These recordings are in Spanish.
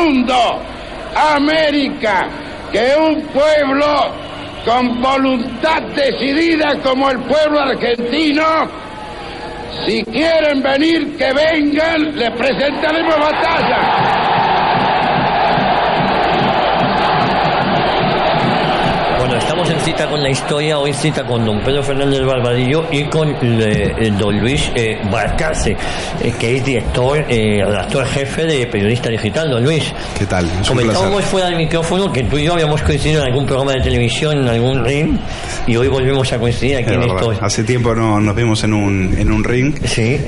mundo, América, que un pueblo con voluntad decidida como el pueblo argentino, si quieren venir, que vengan, les presentaremos batalla. Estamos en cita con la historia, hoy cita con don Pedro Fernández Barbadillo y con don Luis Balcarce, que es redactor jefe de Periodista Digital. Don Luis, ¿qué tal? Comentábamos fuera del micrófono que tú y yo habíamos coincidido en algún programa de televisión, en algún ring, y hoy volvemos a coincidir aquí en esto. Hace tiempo no nos vimos en un ring. Sí.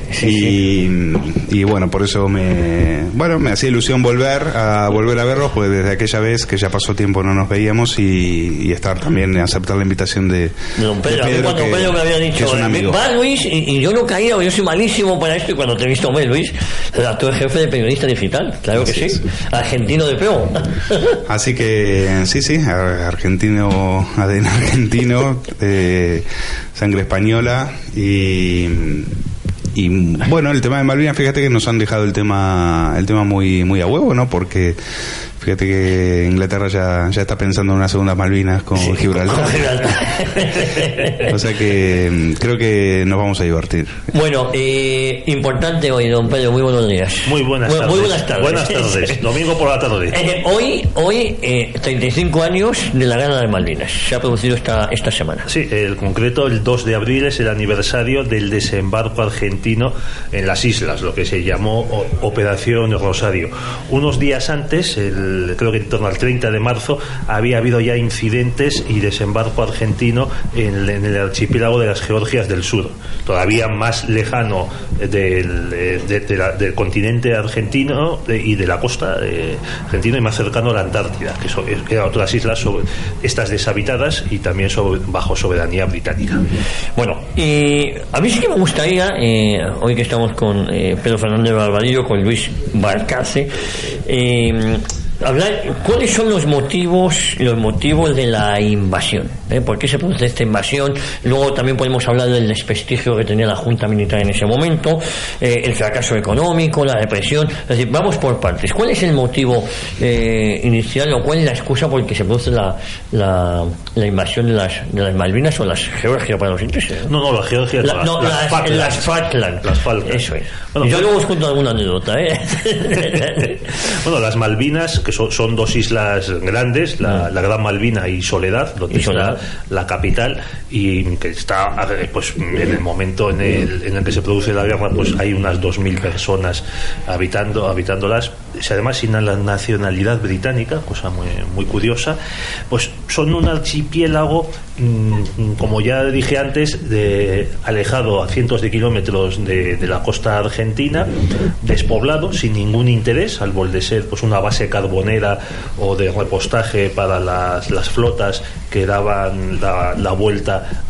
Y bueno, por eso me hacía ilusión volver a verlos, pues desde aquella vez que ya pasó tiempo no nos veíamos, y estar también, aceptar la invitación de don Pedro. Cuando Pedro me había dicho, va Luis, y yo no caía, yo soy malísimo para esto, y cuando te he visto, Luis, redactor jefe de Periodista Digital, claro que sí, argentino de pro. Así que sí, argentino, ADN argentino, sangre española, y bueno, el tema de Malvinas, fíjate que nos han dejado el tema muy muy a huevo, ¿no? Porque fíjate que Inglaterra ya está pensando en una segunda Malvinas con Gibraltar. O sea que creo que nos vamos a divertir. Bueno, importante hoy, don Pedro, muy buenos días. Muy buenas tardes. Muy buenas tardes. Buenas tardes. Domingo por la tarde. Hoy 35 años de la guerra de Malvinas. Se ha producido esta semana. Sí, el concreto, el 2 de abril es el aniversario del desembarco argentino en las islas, lo que se llamó Operación Rosario. Unos días antes, creo que en torno al 30 de marzo, había habido ya incidentes y desembarco argentino en el archipiélago de las Georgias del Sur, todavía más lejano del continente argentino y de la costa argentina, y más cercano a la Antártida, que eran otras islas estas deshabitadas y también bajo soberanía británica. Bueno, y a mí sí que me gustaría, hoy que estamos con Pedro Fernández Barbadillo, con Luis Balcarce, hablar cuáles son los motivos de la invasión, por qué se produce esta invasión. Luego también podemos hablar del desprestigio que tenía la Junta Militar en ese momento, el fracaso económico, la represión. Es decir, vamos por partes. ¿Cuál es el motivo inicial, o cuál es la excusa por la que se produce la invasión de las Malvinas o las Georgias para los ingleses? No, las Georgias, las Falkland. Eso es. Bueno, yo luego os cuento alguna anécdota. Bueno, las Malvinas, que son dos islas grandes, la Gran Malvina y Soledad, donde está la capital, y que está, pues, en el momento en el que se produce la guerra, pues hay unas 2.000 personas habitándolas, además sin la nacionalidad británica, cosa muy, muy curiosa. Pues son un archipiélago, como ya dije antes, alejado a cientos de kilómetros de la costa argentina, despoblado, sin ningún interés, salvo el de ser pues una base carbonera o de repostaje para las flotas que daban la vuelta,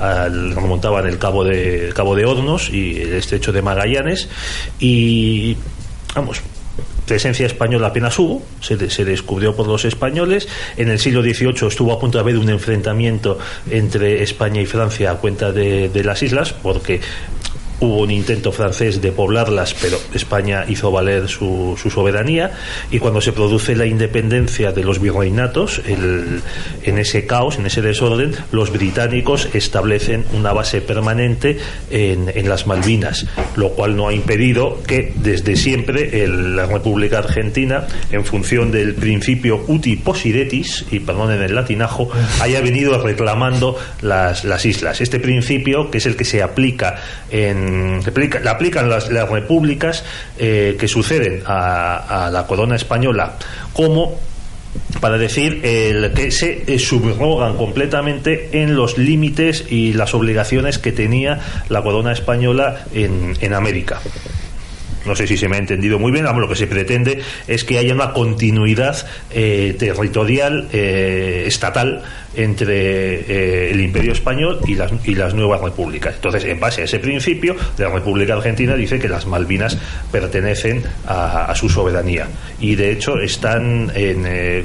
remontaban el Cabo de Hornos y el estrecho de Magallanes, y vamos, presencia española apenas hubo, se descubrió por los españoles. En el siglo XVIII estuvo a punto de haber un enfrentamiento entre España y Francia a cuenta de las islas, porque hubo un intento francés de poblarlas, pero España hizo valer su soberanía, y cuando se produce la independencia de los virreinatos, en ese caos, en ese desorden, los británicos establecen una base permanente en las Malvinas, lo cual no ha impedido que desde siempre la República Argentina, en función del principio uti possidetis, y perdonen el latinajo, haya venido reclamando las islas. Este principio, que es el que se aplica la aplican las repúblicas que suceden a la corona española, como para decir que se subrogan completamente en los límites y las obligaciones que tenía la corona española en América. No sé si se me ha entendido muy bien. Lo que se pretende es que haya una continuidad territorial, estatal, entre el Imperio Español y las nuevas repúblicas. Entonces, en base a ese principio, la República Argentina dice que las Malvinas pertenecen a su soberanía, y de hecho están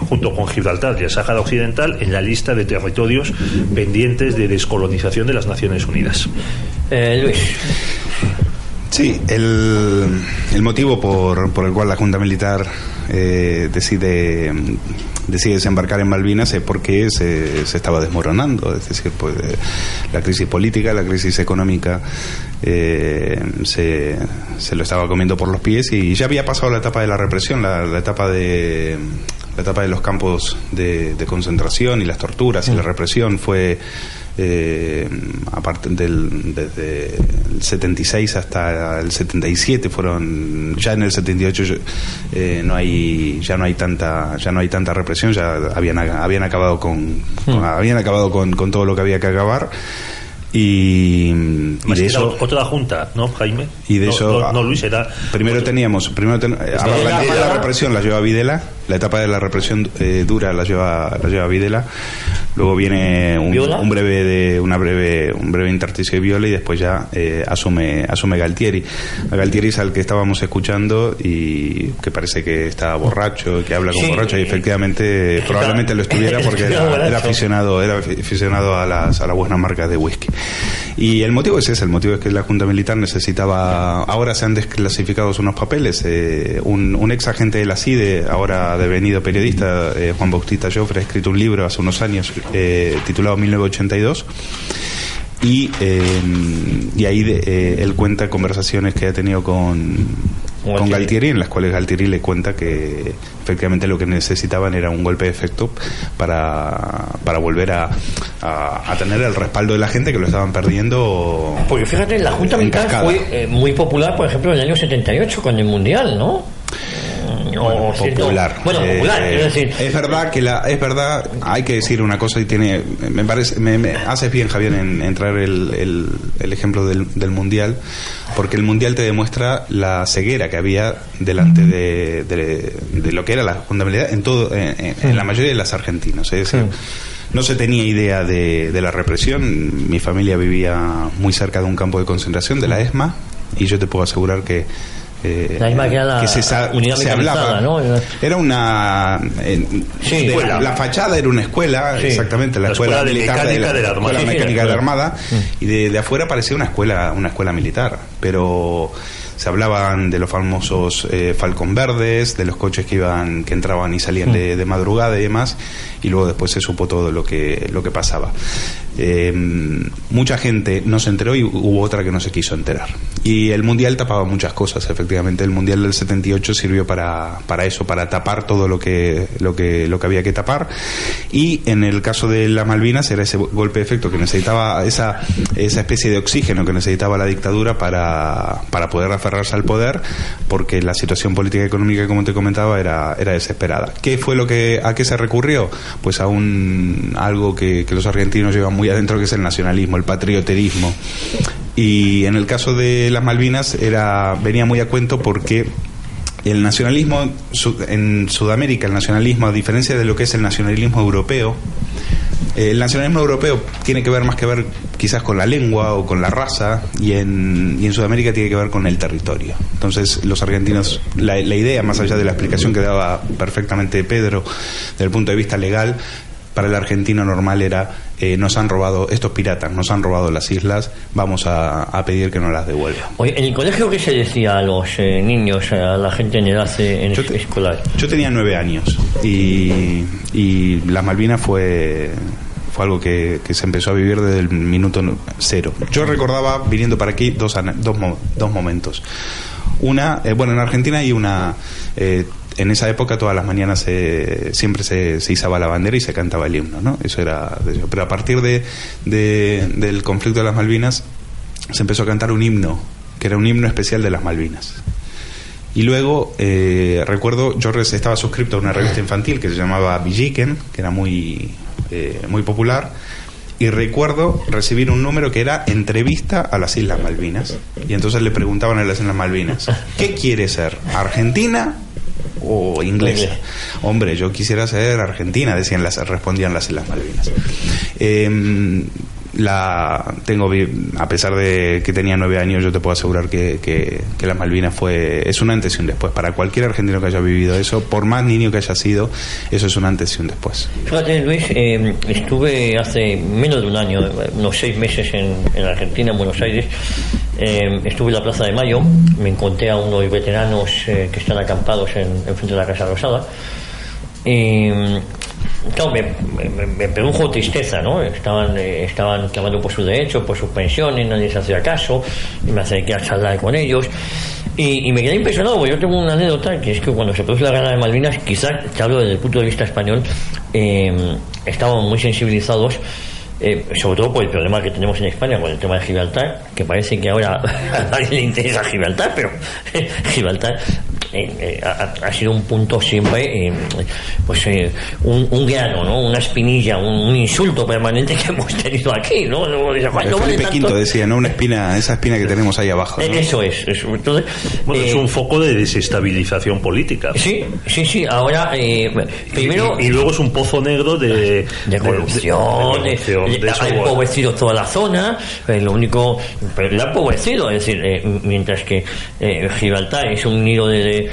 junto con Gibraltar y el Sáhara Occidental en la lista de territorios pendientes de descolonización de las Naciones Unidas. Luis. Sí, el motivo por el cual la Junta Militar decide desembarcar en Malvinas es porque se estaba desmoronando, es decir, pues la crisis política, la crisis económica se lo estaba comiendo por los pies, y ya había pasado la etapa de la represión, la etapa de los campos de concentración y las torturas y la represión fue aparte desde el 76 hasta el 77 fueron, ya en el 78 ya no hay tanta represión, ya habían acabado con todo lo que había que acabar. Y de eso otra junta, ¿no, Jaime? Y de eso no, Luis, era la represión la lleva Videla, la etapa de la represión dura la lleva Videla. Luego viene un breve intersticio de Viola, y después ya asume Galtieri. A Galtieri es al que estábamos escuchando y que parece que está borracho, que habla como borracho, y efectivamente probablemente lo estuviera porque era aficionado a las buenas marcas de whisky. Y el motivo es ese, el motivo es que la Junta Militar necesitaba, ahora se han desclasificado unos papeles, un ex agente de la CIDE, ahora devenido periodista, Juan Bautista Joffre, ha escrito un libro hace unos años titulado 1982, y ahí él cuenta conversaciones que ha tenido con Galtieri, en las cuales Galtieri le cuenta que efectivamente lo que necesitaban era un golpe de efecto para volver a tener el respaldo de la gente, que lo estaban perdiendo. Porque fíjate, la Junta Militar fue muy popular, por ejemplo, en el año 78 con el Mundial, ¿no? Popular. Quiero decir. Es verdad, hay que decir una cosa, y me parece, me haces bien, Javier, en traer el ejemplo del Mundial, porque el Mundial te demuestra la ceguera que había delante de lo que era la Junta Militar en la mayoría de las argentinos. Es decir, no se tenía idea de la represión. Mi familia vivía muy cerca de un campo de concentración de la ESMA, y yo te puedo asegurar que la misma que era se hablaba, ¿no? Era una la fachada era una escuela, exactamente, la escuela militar mecánica de la Armada, mecánica de la Armada, y de afuera parecía una escuela militar, pero se hablaban de los famosos Falcon verdes, de los coches que entraban y salían de madrugada y demás, y luego después se supo todo lo que pasaba. Mucha gente no se enteró y hubo otra que no se quiso enterar. Y el Mundial tapaba muchas cosas, efectivamente. El Mundial del 78 sirvió para eso, para tapar todo lo que había que tapar. Y en el caso de las Malvinas era ese golpe de efecto que necesitaba, esa especie de oxígeno que necesitaba la dictadura para poder aferrarse al poder, porque la situación política y económica, como te comentaba, era desesperada. ¿Qué fue a qué se recurrió? Pues a algo que los argentinos llevan muy adentro, que es el nacionalismo, el patrioterismo. Y en el caso de las Malvinas venía muy a cuento, porque el nacionalismo en Sudamérica, el nacionalismo, a diferencia de lo que es el nacionalismo europeo, el nacionalismo europeo tiene que ver quizás con la lengua o con la raza, y en Sudamérica tiene que ver con el territorio. Entonces los argentinos, la idea, más allá de la explicación que daba perfectamente Pedro desde el punto de vista legal, para el argentino normal era nos han robado, estos piratas nos han robado las islas, vamos a pedir que nos las devuelvan. Oye, ¿en el colegio qué se decía a los niños, a la gente en edad escolar? Yo tenía 9 años y las Malvinas fue algo que se empezó a vivir desde el minuto cero. Yo recordaba, viniendo para aquí, dos momentos. Una, en Argentina hay una... en esa época todas las mañanas siempre se izaba la bandera y se cantaba el himno, ¿no? Eso era... Pero a partir del conflicto de las Malvinas se empezó a cantar un himno, que era un himno especial de las Malvinas. Y luego, recuerdo, yo estaba suscrito a una revista infantil que se llamaba Villiquen, que era muy popular, y recuerdo recibir un número que era entrevista a las Islas Malvinas. Y entonces le preguntaban a las Islas Malvinas, ¿qué quiere ser? ¿Argentina o inglesa? Hombre, yo quisiera ser argentina, respondían las Islas Malvinas. A pesar de que tenía 9 años, yo te puedo asegurar que las Malvinas es un antes y un después. Para cualquier argentino que haya vivido eso, por más niño que haya sido, eso es un antes y un después. Fíjate, Luis, estuve hace menos de un año, unos 6 meses en Argentina, en Buenos Aires, estuve en la Plaza de Mayo, me encontré a unos veteranos que están acampados en frente de la Casa Rosada, y claro, me produjo tristeza, ¿no? Estaban clamando por sus derechos, por sus pensiones, nadie se hacía caso, y me acerqué a charlar con ellos. Y me quedé impresionado, porque yo tengo una anécdota, que es que cuando se produjo la guerra de Malvinas, quizás, te hablo desde el punto de vista español, estábamos muy sensibilizados, sobre todo por el problema que tenemos en España con el tema de Gibraltar, que parece que ahora a nadie le interesa Gibraltar, pero Gibraltar ha sido un punto siempre, un grano, ¿no? Una espinilla, un insulto permanente que hemos tenido aquí, ¿no? Felipe V decía, ¿no? Una espina, esa espina que tenemos ahí abajo, ¿no? Eso es. Entonces, es un foco de desestabilización política. Sí. Ahora, primero... Y luego es un pozo negro de corrupción, ha empobrecido toda la zona, lo único... Pero le ha empobrecido, es decir, mientras que Gibraltar es un nido de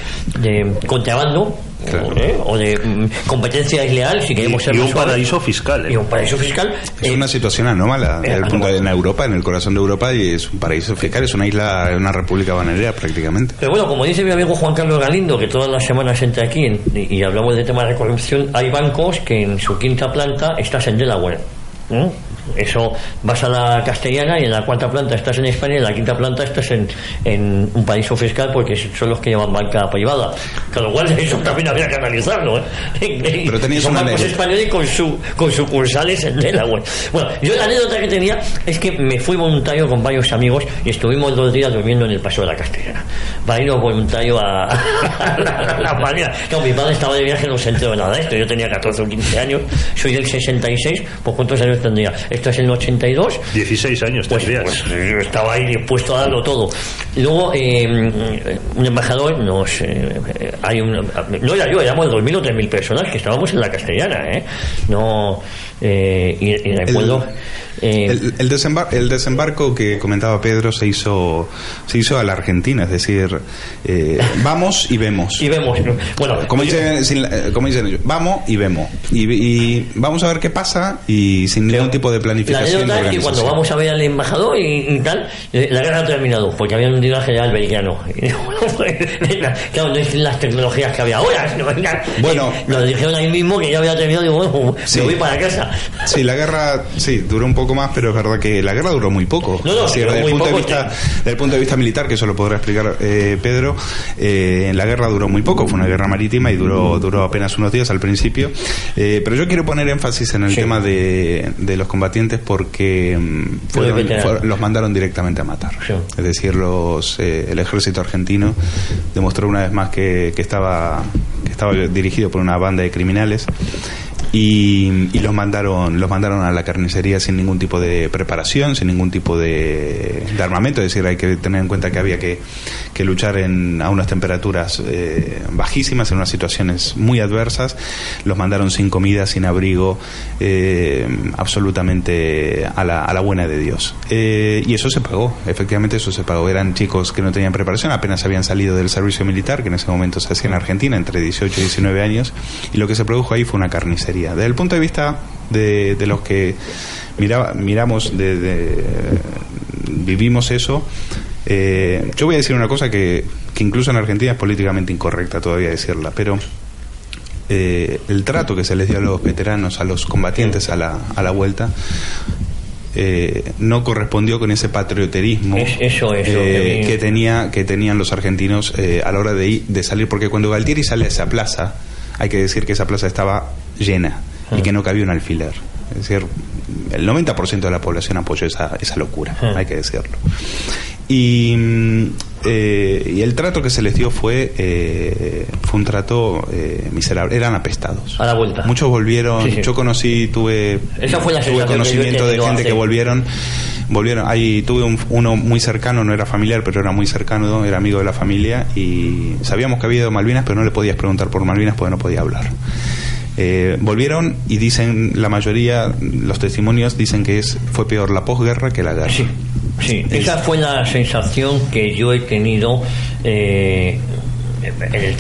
contrabando, claro, o de competencia desleal, si queremos ser y un paraíso fiscal, y un paraíso fiscal. Es una situación anómala en Europa, en el corazón de Europa, y es un paraíso fiscal, es una isla, una república bananera prácticamente. Pero bueno, como dice mi amigo Juan Carlos Galindo, que todas las semanas entra aquí y hablamos de temas de corrupción, hay bancos que en su quinta planta estás en Delaware. Eso, vas a la Castellana y en la cuarta planta estás en España y en la quinta planta estás en un paraíso fiscal, porque son los que llevan banca privada, con lo cual eso también habría que analizarlo, Pero tenías son una bancos españoles con sucursales en Delaware. Bueno, yo la anécdota que tenía es que me fui voluntario con varios amigos y estuvimos 2 días durmiendo en el Paseo de la Castellana para irnos voluntario a la manera. Claro, mi padre estaba de viaje, no se enteró de nada de esto, yo tenía 14 o 15 años, soy del 66, pues ¿cuántos años tendría? Esto es en el 82. 16 años tendrías. Pues yo estaba ahí dispuesto a darlo todo. Luego, un embajador no era yo, éramos 2.000 o 3.000 personas que estábamos en la Castellana, y recuerdo... El desembarco que comentaba Pedro se hizo a la Argentina, es decir, vamos y vemos. Bueno, como dicen ellos, vamos y vemos. Y vamos a ver qué pasa, y sin ningún tipo de planificación. La anécdota es que cuando vamos a ver al embajador y tal, la guerra ha terminado, porque había hundido al general Belgrano. Claro, no es las tecnologías que había ahora. Bueno, nos dijeron ahí mismo que ya había terminado, y bueno, me voy para casa. Sí, la guerra duró un poco más, pero es verdad que la guerra duró muy poco. Desde el punto de vista militar, que eso lo podrá explicar Pedro, la guerra duró muy poco, fue una guerra marítima y duró apenas unos días al principio, pero yo quiero poner énfasis en el tema de los combatientes, porque los mandaron directamente a matar. Es decir, el ejército argentino demostró una vez más que estaba dirigido por una banda de criminales, y los mandaron a la carnicería sin ningún tipo de preparación, sin ningún tipo de armamento. Es decir, hay que tener en cuenta que había que luchar a unas temperaturas bajísimas, en unas situaciones muy adversas. Los mandaron sin comida, sin abrigo, absolutamente a la buena de Dios, y eso se pagó, efectivamente eso se pagó. Eran chicos que no tenían preparación, apenas habían salido del servicio militar, que en ese momento se hacía en Argentina, entre 18 y 19 años, y lo que se produjo ahí fue una carnicería. Desde el punto de vista de los que miramos, vivimos eso, yo voy a decir una cosa que incluso en Argentina es políticamente incorrecta todavía decirla, pero el trato que se les dio a los veteranos, a los combatientes a la vuelta, no correspondió con ese patrioterismo que tenían los argentinos a la hora de salir, porque cuando Galtieri sale a esa plaza, hay que decir que esa plaza estaba llena y que no cabía un alfiler. Es decir, el 90% de la población apoyó esa locura, hay que decirlo. Y el trato que se les dio fue un trato miserable. Eran apestados. A la vuelta. Muchos volvieron. Sí. Yo tuve conocimiento de gente que volvieron. Ahí tuve uno muy cercano, no era familiar, pero era muy cercano, era amigo de la familia, y sabíamos que había ido a Malvinas, pero no le podías preguntar por Malvinas porque no podía hablar. Volvieron y dicen, la mayoría, los testimonios dicen que fue peor la posguerra que la guerra. Sí, esa fue la sensación que yo he tenido el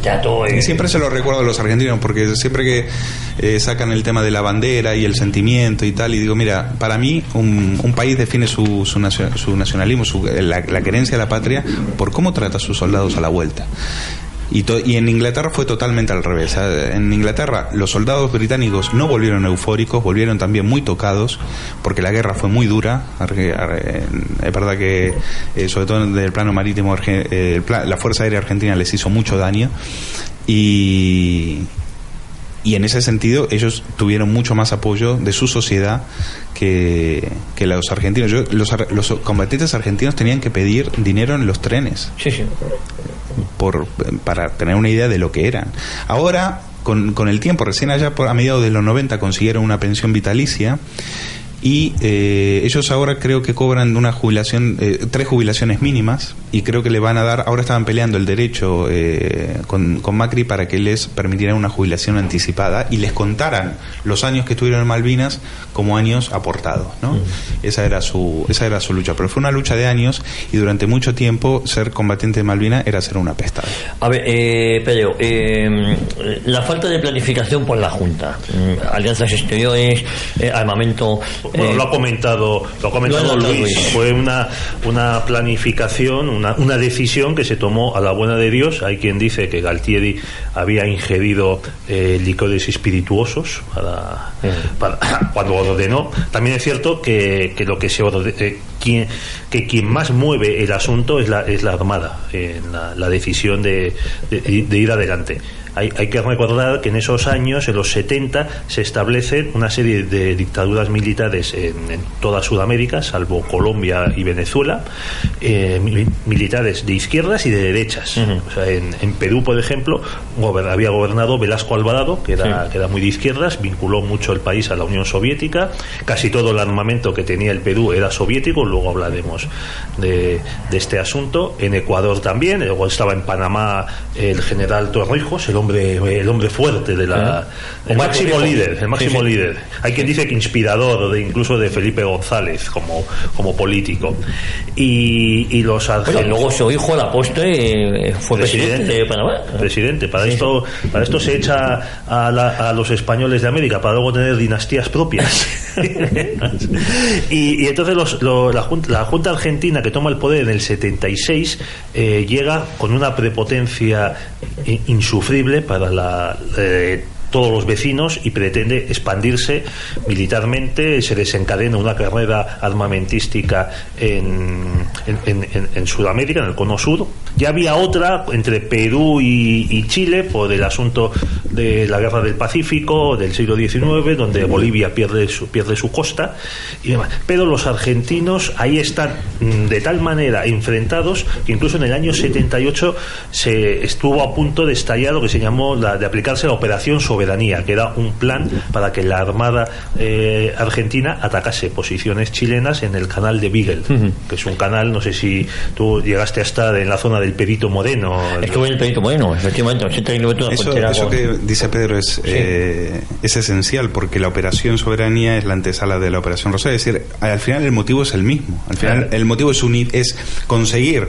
teatro. Y siempre se lo recuerdo a los argentinos, porque siempre que sacan el tema de la bandera y el sentimiento y tal, y digo, mira, para mí un país define su nacionalismo, la querencia a la patria, por cómo trata a sus soldados a la vuelta. Y en Inglaterra fue totalmente al revés. En Inglaterra los soldados británicos no volvieron eufóricos, volvieron también muy tocados, porque la guerra fue muy dura. Es verdad que sobre todo en el plano marítimo la Fuerza Aérea Argentina les hizo mucho daño, y en ese sentido ellos tuvieron mucho más apoyo de su sociedad que los argentinos. Los combatientes argentinos tenían que pedir dinero en los trenes. Sí. Para tener una idea de lo que eran. Ahora, con el tiempo, recién allá a mediados de los 90 consiguieron una pensión vitalicia, y ellos ahora creo que cobran una jubilación, 3 jubilaciones mínimas, y creo que le van a dar, ahora estaban peleando el derecho con Macri para que les permitieran una jubilación anticipada y les contaran los años que estuvieron en Malvinas como años aportados, ¿no? Esa era su lucha, pero fue una lucha de años, y durante mucho tiempo ser combatiente de Malvinas era ser un apestado. A ver, Pedro, la falta de planificación por la Junta, alianzas exteriores, armamento. Bueno, lo ha comentado Luis. Fue una planificación, una decisión que se tomó a la buena de Dios. Hay quien dice que Galtieri había ingerido licores espirituosos para cuando ordenó. También es cierto que lo que se quien más mueve el asunto es la Armada en la decisión de ir adelante. Hay que recordar que en esos años, en los 70, se establecen una serie de dictaduras militares en toda Sudamérica, salvo Colombia y Venezuela, militares de izquierdas y de derechas. O sea, en Perú, por ejemplo, había gobernado Velasco Alvarado, que era muy de izquierdas, vinculó mucho el país a la Unión Soviética. Casi todo el armamento que tenía el Perú era soviético, luego hablaremos de este asunto. En Ecuador también, luego estaba en Panamá el general Torrijos, el hombre fuerte el máximo líder. Hay quien dice que inspirador incluso de Felipe González como político. Y los argentinos. Luego su hijo, la postre, fue presidente de Panamá. Presidente. Para esto se echa a los españoles de América, para luego tener dinastías propias. y entonces la Junta Argentina, que toma el poder en el 76, llega con una prepotencia insufrible para todos los vecinos, y pretende expandirse militarmente. Se desencadena una carrera armamentística en Sudamérica, en el Cono Sur. Ya había otra entre Perú y Chile por el asunto de la guerra del Pacífico del siglo XIX, donde Bolivia pierde su costa y demás. Pero los argentinos ahí están de tal manera enfrentados que incluso en el año 78 se estuvo a punto de estallar lo que se llamó de aplicarse la Operación Soberanía, que era un plan para que la Armada argentina atacase posiciones chilenas en el canal de Beagle, que es un canal, no sé si tú llegaste a estar en la zona del Perito Moreno. Estuve en el Perito Moreno, efectivamente, 80 kilómetros de frontera. Eso que dice Pedro es esencial, porque la Operación Soberanía es la antesala de la Operación Rosario. Es decir, al final el motivo es el mismo. Al final el motivo es conseguir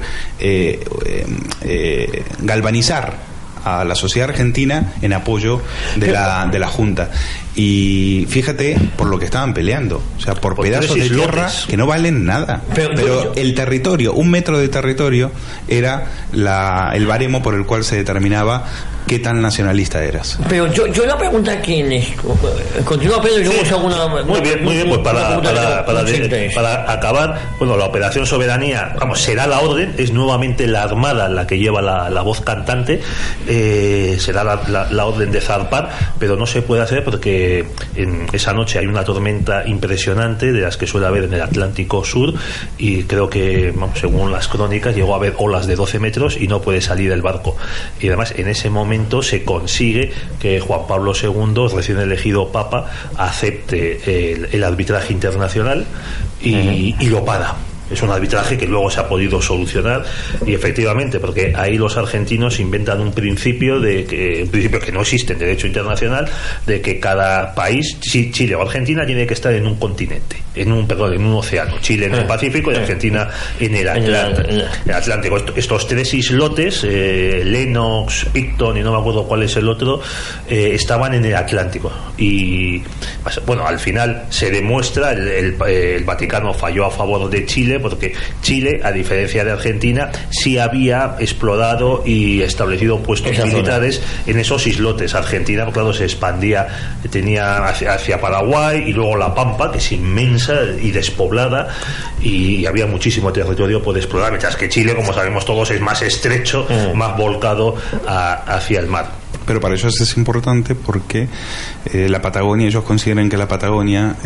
galvanizar a la sociedad argentina en apoyo de la Junta. Y fíjate por lo que estaban peleando, o sea, por pedazos de tierra que no valen nada. Pero el territorio, 1 metro de territorio, era el baremo por el cual se determinaba qué tan nacionalista eras. Pero yo la pregunta aquí es, continúa Pedro y luego se hago una. Muy bien, pues para acabar, bueno, la Operación Soberanía, será la orden, es nuevamente la Armada la que lleva la voz cantante, será la orden de zarpar, pero no se puede hacer porque en esa noche hay una tormenta impresionante, de las que suele haber en el Atlántico Sur, y creo que, según las crónicas, llegó a haber olas de 12 metros y no puede salir el barco. Y además, en ese momento se consigue que Juan Pablo II, recién elegido Papa, acepte el arbitraje internacional y lo para. Es un arbitraje que luego se ha podido solucionar, y efectivamente, porque ahí los argentinos inventan un principio que no existe en derecho internacional, de que cada país, Chile o Argentina, tiene que estar en un continente. en un océano, Chile en el Pacífico y Argentina en el Atlántico. Estos tres islotes, Lennox, Picton y no me acuerdo cuál es el otro, estaban en el Atlántico. Y bueno, al final se demuestra, el Vaticano falló a favor de Chile, porque Chile, a diferencia de Argentina, sí había explorado y establecido puestos militares en esos islotes. Argentina, claro, se expandía, tenía hacia Paraguay y luego la Pampa, que es inmensa y despoblada, y había muchísimo territorio por explorar, mientras que Chile, como sabemos todos, es más estrecho, más volcado hacia el mar. Pero para ellos es importante porque la Patagonia, ellos consideran que la Patagonia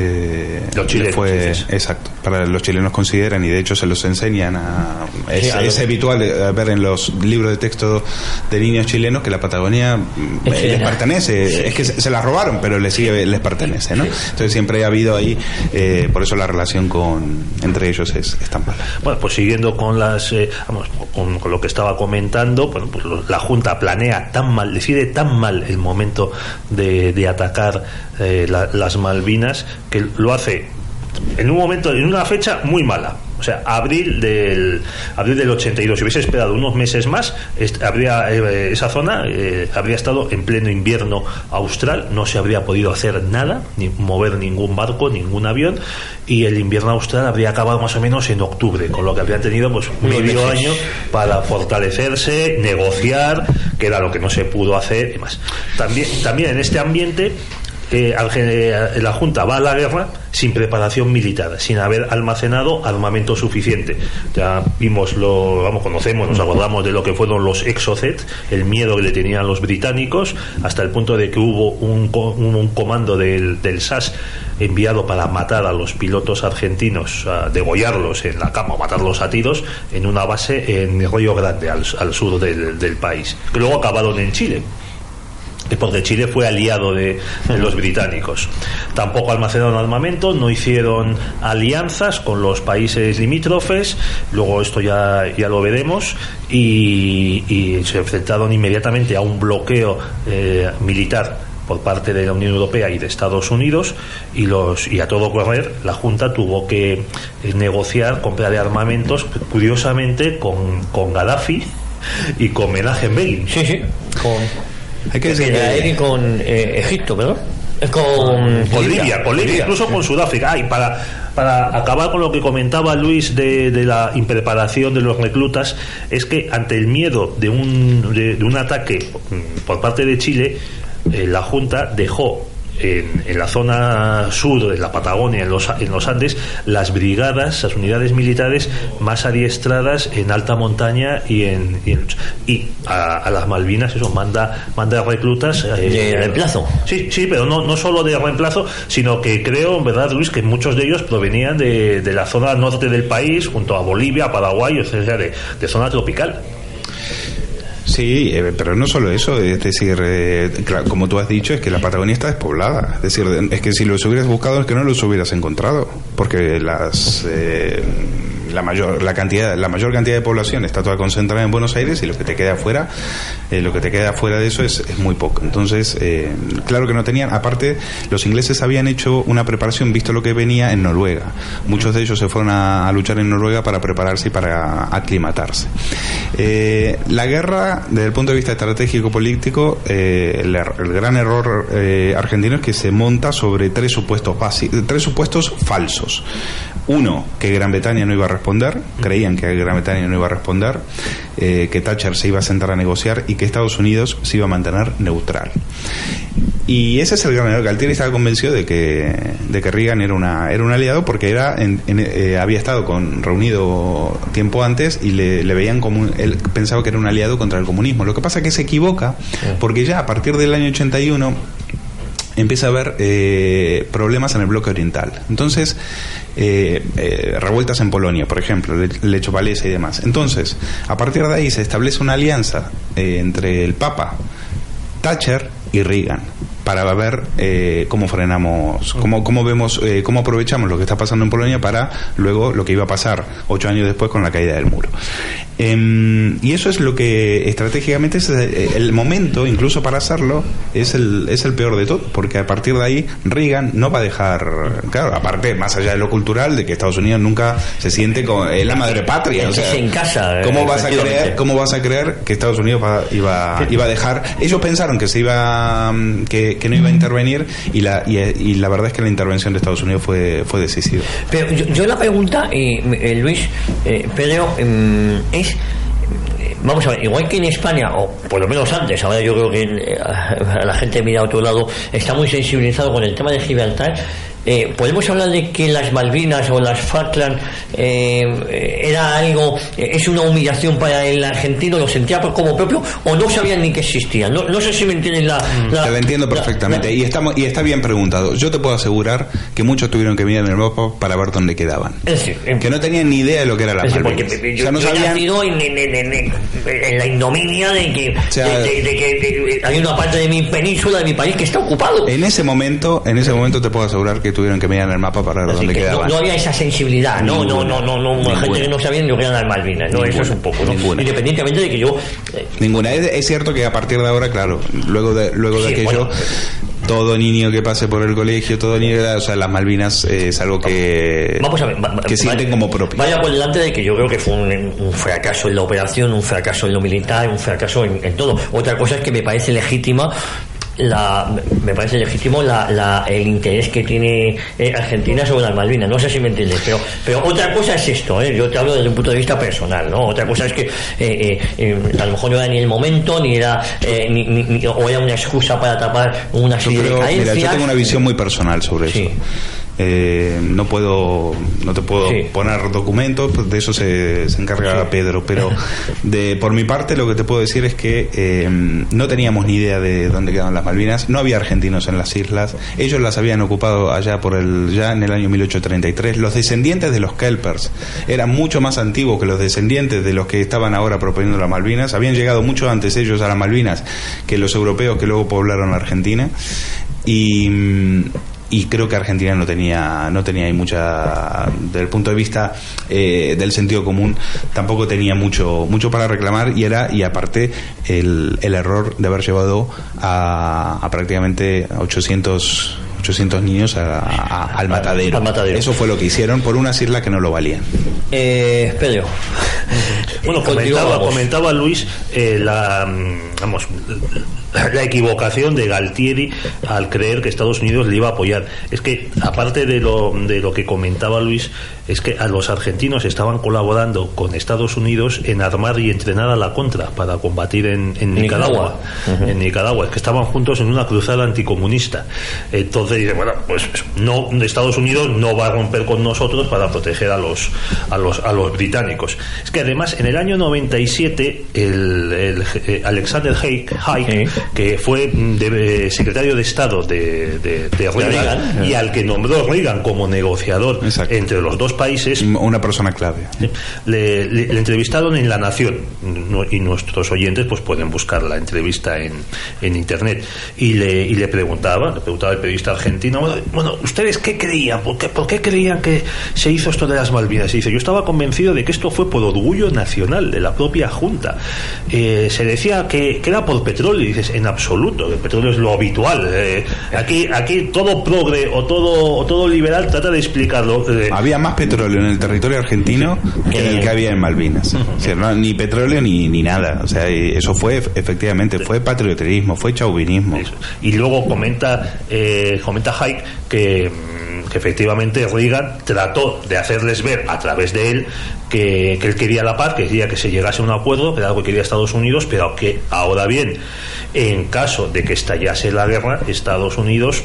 los chilenos, fue exacto, para los chilenos consideran, y de hecho se los enseñan es habitual ver en los libros de texto de niños chilenos que la Patagonia les pertenece, es que se la robaron, pero les pertenece, ¿no? Entonces siempre ha habido ahí, por eso la relación entre ellos es tan mala. Bueno, pues siguiendo con con lo que estaba comentando, bueno, pues la Junta planea decide tan mal el momento de atacar las Malvinas, que lo hace en una fecha muy mala. O sea, abril del 82. Si hubiese esperado unos meses más, esa zona habría estado en pleno invierno austral, no se habría podido hacer nada, ni mover ningún barco, ningún avión, y el invierno austral habría acabado más o menos en octubre, con lo que habrían tenido pues medio año para fortalecerse, negociar, que era lo que no se pudo hacer y más. También en este ambiente, la Junta va a la guerra sin preparación militar, sin haber almacenado armamento suficiente. Ya conocemos, nos acordamos de lo que fueron los Exocet, el miedo que le tenían los británicos, hasta el punto de que hubo un comando del SAS enviado para matar a los pilotos argentinos, a degollarlos en la cama, matarlos a tiros en una base en Río Grande, al sur del país, que luego acabaron en Chile, porque Chile fue aliado de los británicos. Tampoco almacenaron armamento, no hicieron alianzas con los países limítrofes, luego esto ya lo veremos, y se enfrentaron inmediatamente a un bloqueo militar por parte de la Unión Europea y de Estados Unidos, y a todo correr la Junta tuvo que negociar compra de armamentos, curiosamente con Gaddafi y con Menachem. Sí, Hay que decir que con Egipto, ¿verdad? Con Libia, incluso con Sudáfrica. Y para acabar con lo que comentaba Luis de la impreparación de los reclutas, es que ante el miedo de un ataque por parte de Chile, la Junta dejó en la zona sur de la Patagonia, en los Andes, las brigadas, las unidades militares más adiestradas en alta montaña y a las Malvinas manda reclutas de reemplazo. Sí, pero no solo de reemplazo, sino que creo, ¿verdad, Luis?, que muchos de ellos provenían de la zona norte del país, junto a Bolivia, Paraguay, o sea, de zona tropical. Sí, pero no solo eso, es decir, claro, como tú has dicho, es que la Patagonia está despoblada, es decir, es que si los hubieras buscado es que no los hubieras encontrado, porque la mayor cantidad de población está toda concentrada en Buenos Aires, y lo que te queda afuera de eso es muy poco. Entonces, claro que no tenían, aparte los ingleses habían hecho una preparación, visto lo que venía en Noruega. Muchos de ellos se fueron a luchar en Noruega para prepararse y para aclimatarse. La guerra, desde el punto de vista estratégico político, el gran error argentino es que se monta sobre tres supuestos falsos. Uno, que Gran Bretaña no iba a responder, creían que Gran Bretaña no iba a responder, que Thatcher se iba a sentar a negociar y que Estados Unidos se iba a mantener neutral. Y ese es el gran error. Galtieri estaba convencido de que Reagan era un aliado, porque había estado reunido tiempo antes y le veían como él pensaba que era un aliado contra el comunismo. Lo que pasa es que se equivoca, porque ya a partir del año 81 empieza a haber problemas en el bloque oriental. Entonces, revueltas en Polonia, por ejemplo, Lech Walesa y demás. Entonces, a partir de ahí se establece una alianza entre el Papa, Thatcher y Reagan, para ver cómo frenamos, cómo vemos, cómo aprovechamos lo que está pasando en Polonia para luego lo que iba a pasar 8 años después con la caída del muro. Y eso es lo que estratégicamente es el momento, incluso para hacerlo, es el peor de todo, porque a partir de ahí Reagan no va a dejar, claro, aparte, más allá de lo cultural, de que Estados Unidos nunca se siente como la madre patria, o sea, en casa, ¿cómo vas a creer que Estados Unidos iba a dejar? Ellos pensaron que se iba que no iba a intervenir, y la verdad es que la intervención de Estados Unidos fue decisiva. Pero yo la pregunta, Luis, Pedro, es, vamos a ver, igual que en España, o por lo menos antes, ahora yo creo que la gente mira a otro lado, está muy sensibilizado con el tema de Gibraltar. ¿Podemos hablar de que las Malvinas o las Falkland era algo, es una humillación para el argentino, lo sentía como propio, o no sabían ni que existían? No sé si me entienden Te la entiendo perfectamente, y está bien preguntado. Yo te puedo asegurar que muchos tuvieron que mirar en el mapa para ver dónde quedaban. Es decir, que no tenían ni idea de lo que era la Malvinas. Yo no sabían... nacido en la ignominia de que, de que hay una parte de mi península, de mi país, que está ocupado. En ese momento te puedo asegurar que tuvieron que mirar en el mapa para ver dónde quedaban. No había esa sensibilidad, no, la gente que no sabía ni lo que eran las Malvinas, ¿no? Eso es un poco, ¿no? Ninguna. Independientemente de que yo... Ninguna. Es cierto que a partir de ahora, claro, luego de aquello... Bueno, todo niño que pase por el colegio, todo niño, o sea, las Malvinas es algo que vamos a ver, que sienten como propio. Vaya por delante de que yo creo que fue un fracaso en la operación, un fracaso en lo militar, un fracaso en todo. Otra cosa es que me parece legítima el interés que tiene Argentina sobre las Malvinas. No sé si me entiendes, pero otra cosa es esto, yo te hablo desde un punto de vista personal, ¿no? Otra cosa es que a lo mejor no era ni el momento, ni era o era una excusa para tapar una serie de carencias. Mira, yo tengo una visión muy personal sobre eso. No te puedo poner documentos, de eso se encarga Pedro, pero por mi parte lo que te puedo decir es que no teníamos ni idea de dónde quedaban las Malvinas, no había argentinos en las islas, ellos las habían ocupado allá ya en el año 1833. Los descendientes de los Kelpers eran mucho más antiguos que los descendientes de los que estaban ahora proponiendo las Malvinas, habían llegado mucho antes ellos a las Malvinas que los europeos que luego poblaron la Argentina, y creo que Argentina no tenía ahí mucha, desde el punto de vista del sentido común, tampoco tenía mucho para reclamar, y aparte el error de haber llevado a prácticamente 800 niños al matadero. Eso fue lo que hicieron por unas islas que no lo valían. Pedro. Bueno, comentaba Luis la equivocación de Galtieri al creer que Estados Unidos le iba a apoyar. Es que, aparte de lo que comentaba Luis, es que a los argentinos estaban colaborando con Estados Unidos en armar y entrenar a la contra para combatir en Nicaragua. Uh-huh. En Nicaragua, es que estaban juntos en una cruzada anticomunista. Entonces dice, bueno, pues no, Estados Unidos no va a romper con nosotros para proteger a los británicos. Es que además en el año 97 el Alexander Haig, que fue secretario de Estado de Reagan, y al que nombró Reagan como negociador entre los dos países, una persona clave. Le entrevistaron en La Nación, y nuestros oyentes pues pueden buscar la entrevista en internet, y le preguntaba el periodista argentino, bueno, ¿ustedes qué creían? ¿Por qué creían que se hizo esto de las Malvinas? Y dice, yo estaba convencido de que esto fue por orgullo nacional de la propia Junta. Se decía que era por petróleo, y dices, en absoluto, el petróleo es lo habitual. Aquí todo progre o todo liberal trata de explicarlo. Había más petróleo en el territorio argentino que en el que había en Malvinas. O sea, no, ni petróleo ni nada. O sea, eso fue, efectivamente, fue patrioterismo, fue chauvinismo. Eso. Y luego comenta Haig que efectivamente Reagan trató de hacerles ver a través de él que él quería la paz, que quería que se llegase a un acuerdo, que era algo que quería Estados Unidos, pero que ahora bien, en caso de que estallase la guerra, Estados Unidos,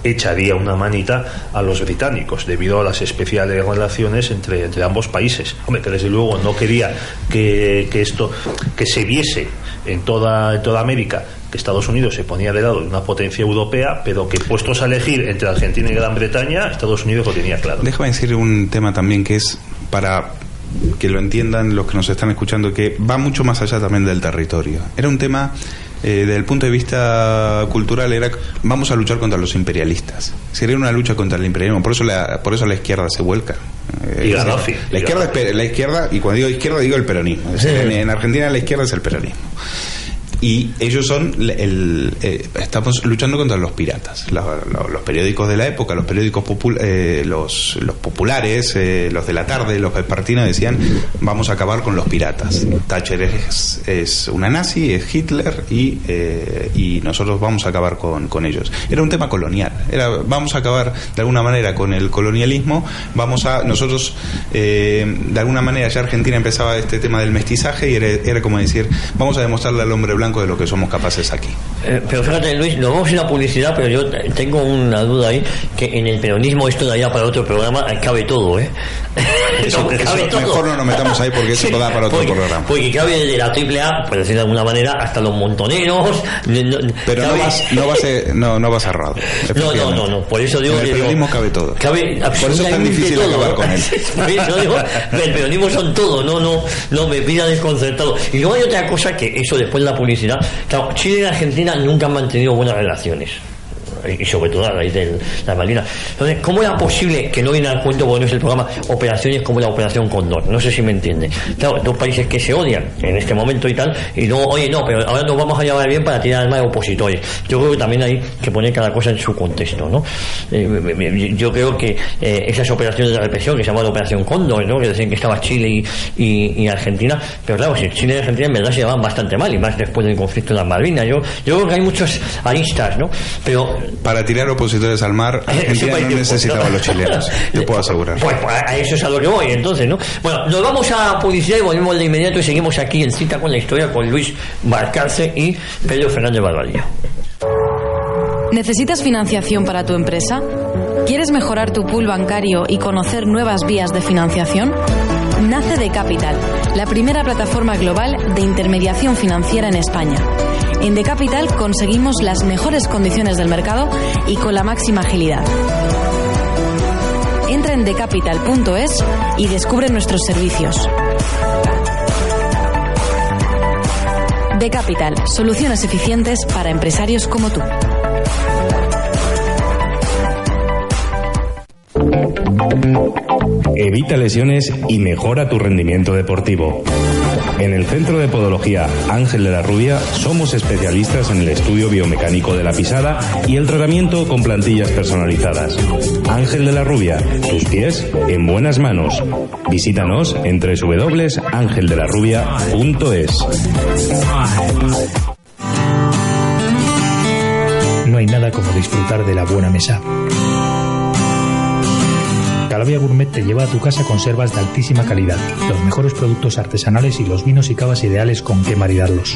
echaría una manita a los británicos debido a las especiales relaciones entre ambos países. Que desde luego no quería que esto, que se viese en toda América, que Estados Unidos se ponía de lado de una potencia europea, pero que puestos a elegir entre Argentina y Gran Bretaña, Estados Unidos lo tenía claro. Déjame decir un tema también que es para que lo entiendan los que nos están escuchando, que va mucho más allá también del territorio. Era un tema desde el punto de vista cultural era: vamos a luchar contra los imperialistas. Sería una lucha contra el imperialismo. Por eso la izquierda se vuelca. Y Gaddafi. La izquierda, y cuando digo izquierda digo el peronismo. Es decir, en Argentina la izquierda es el peronismo. Y ellos son estamos luchando contra los piratas, los periódicos de la época, los periódicos los populares, los de la tarde, los vespertinos, decían: vamos a acabar con los piratas. Thatcher es una nazi, es Hitler, y nosotros vamos a acabar con ellos. Era un tema colonial, vamos a acabar de alguna manera con el colonialismo. Nosotros de alguna manera, ya Argentina empezaba este tema del mestizaje, y era como decir: vamos a demostrarle al hombre blanco de lo que somos capaces aquí. Pero fíjate, Luis, nos vamos a ir a la publicidad, pero yo tengo una duda ahí, que en el peronismo, esto de allá para otro programa, cabe todo, Eso, todo. Mejor no nos metamos ahí, porque eso da para otro programa. Porque cabe de la AAA, por decir de alguna manera, hasta los montoneros. Pero no va cerrado. No, por eso digo en el peronismo cabe todo. Cabe por eso es tan difícil todo, acabar con él. Por eso digo, el peronismo son todo, no me pida desconcertado. Y luego hay otra cosa, que eso después de la publicidad. Claro, Chile y Argentina nunca han mantenido buenas relaciones, y sobre todo a raíz de las Malvinas. Entonces, ¿cómo era posible que no viene al cuento, porque no es el programa, operaciones como la Operación Cóndor? No sé si me entiende. Claro, dos países que se odian en este momento y tal, y no, oye, no, pero ahora nos vamos a llevar bien para tirar al mar opositores. Yo creo que también hay que poner cada cosa en su contexto, ¿no? Yo creo que esas operaciones de represión, que se llama la Operación Cóndor, ¿no?, que decían que estaba Chile y Argentina, pero claro, si Chile y Argentina en verdad se llevaban bastante mal, y más después del conflicto de las Malvinas. Yo creo que hay muchas aristas, ¿no? Pero para tirar opositores al mar, Argentina no necesitaba a los chilenos, te puedo asegurar. Pues a eso es a lo que voy, entonces, ¿no? Bueno, nos vamos a publicidad y volvemos de inmediato, y seguimos aquí en Cita con la Historia con Luis Balcarce y Pedro Fernández Barbadillo. ¿Necesitas financiación para tu empresa? ¿Quieres mejorar tu pool bancario y conocer nuevas vías de financiación? Nace Decapital, la primera plataforma global de intermediación financiera en España. En Decapital conseguimos las mejores condiciones del mercado y con la máxima agilidad. Entra en decapital.es y descubre nuestros servicios. Decapital, soluciones eficientes para empresarios como tú. Evita lesiones y mejora tu rendimiento deportivo. En el Centro de Podología Ángel de la Rubia somos especialistas en el estudio biomecánico de la pisada y el tratamiento con plantillas personalizadas. Ángel de la Rubia, tus pies en buenas manos. Visítanos en www.angeldelarrubia.es. No hay nada como disfrutar de la buena mesa. Calavia Gourmet te lleva a tu casa conservas de altísima calidad, los mejores productos artesanales y los vinos y cavas ideales con que maridarlos.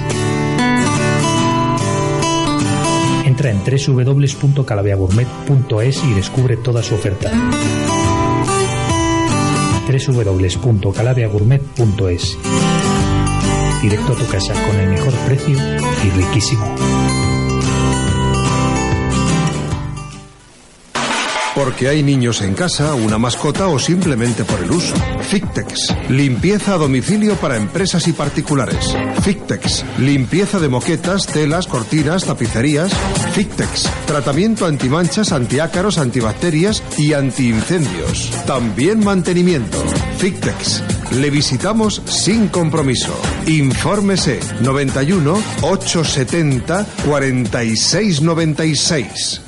Entra en www.calaviagourmet.es y descubre toda su oferta. www.calaviagourmet.es. Directo a tu casa con el mejor precio y riquísimo. Porque hay niños en casa, una mascota o simplemente por el uso. Fictex, limpieza a domicilio para empresas y particulares. Fictex, limpieza de moquetas, telas, cortinas, tapicerías. Fictex, tratamiento antimanchas, antiácaros, antibacterias y antiincendios. También mantenimiento. Fictex, le visitamos sin compromiso. Infórmese 91 870 4696.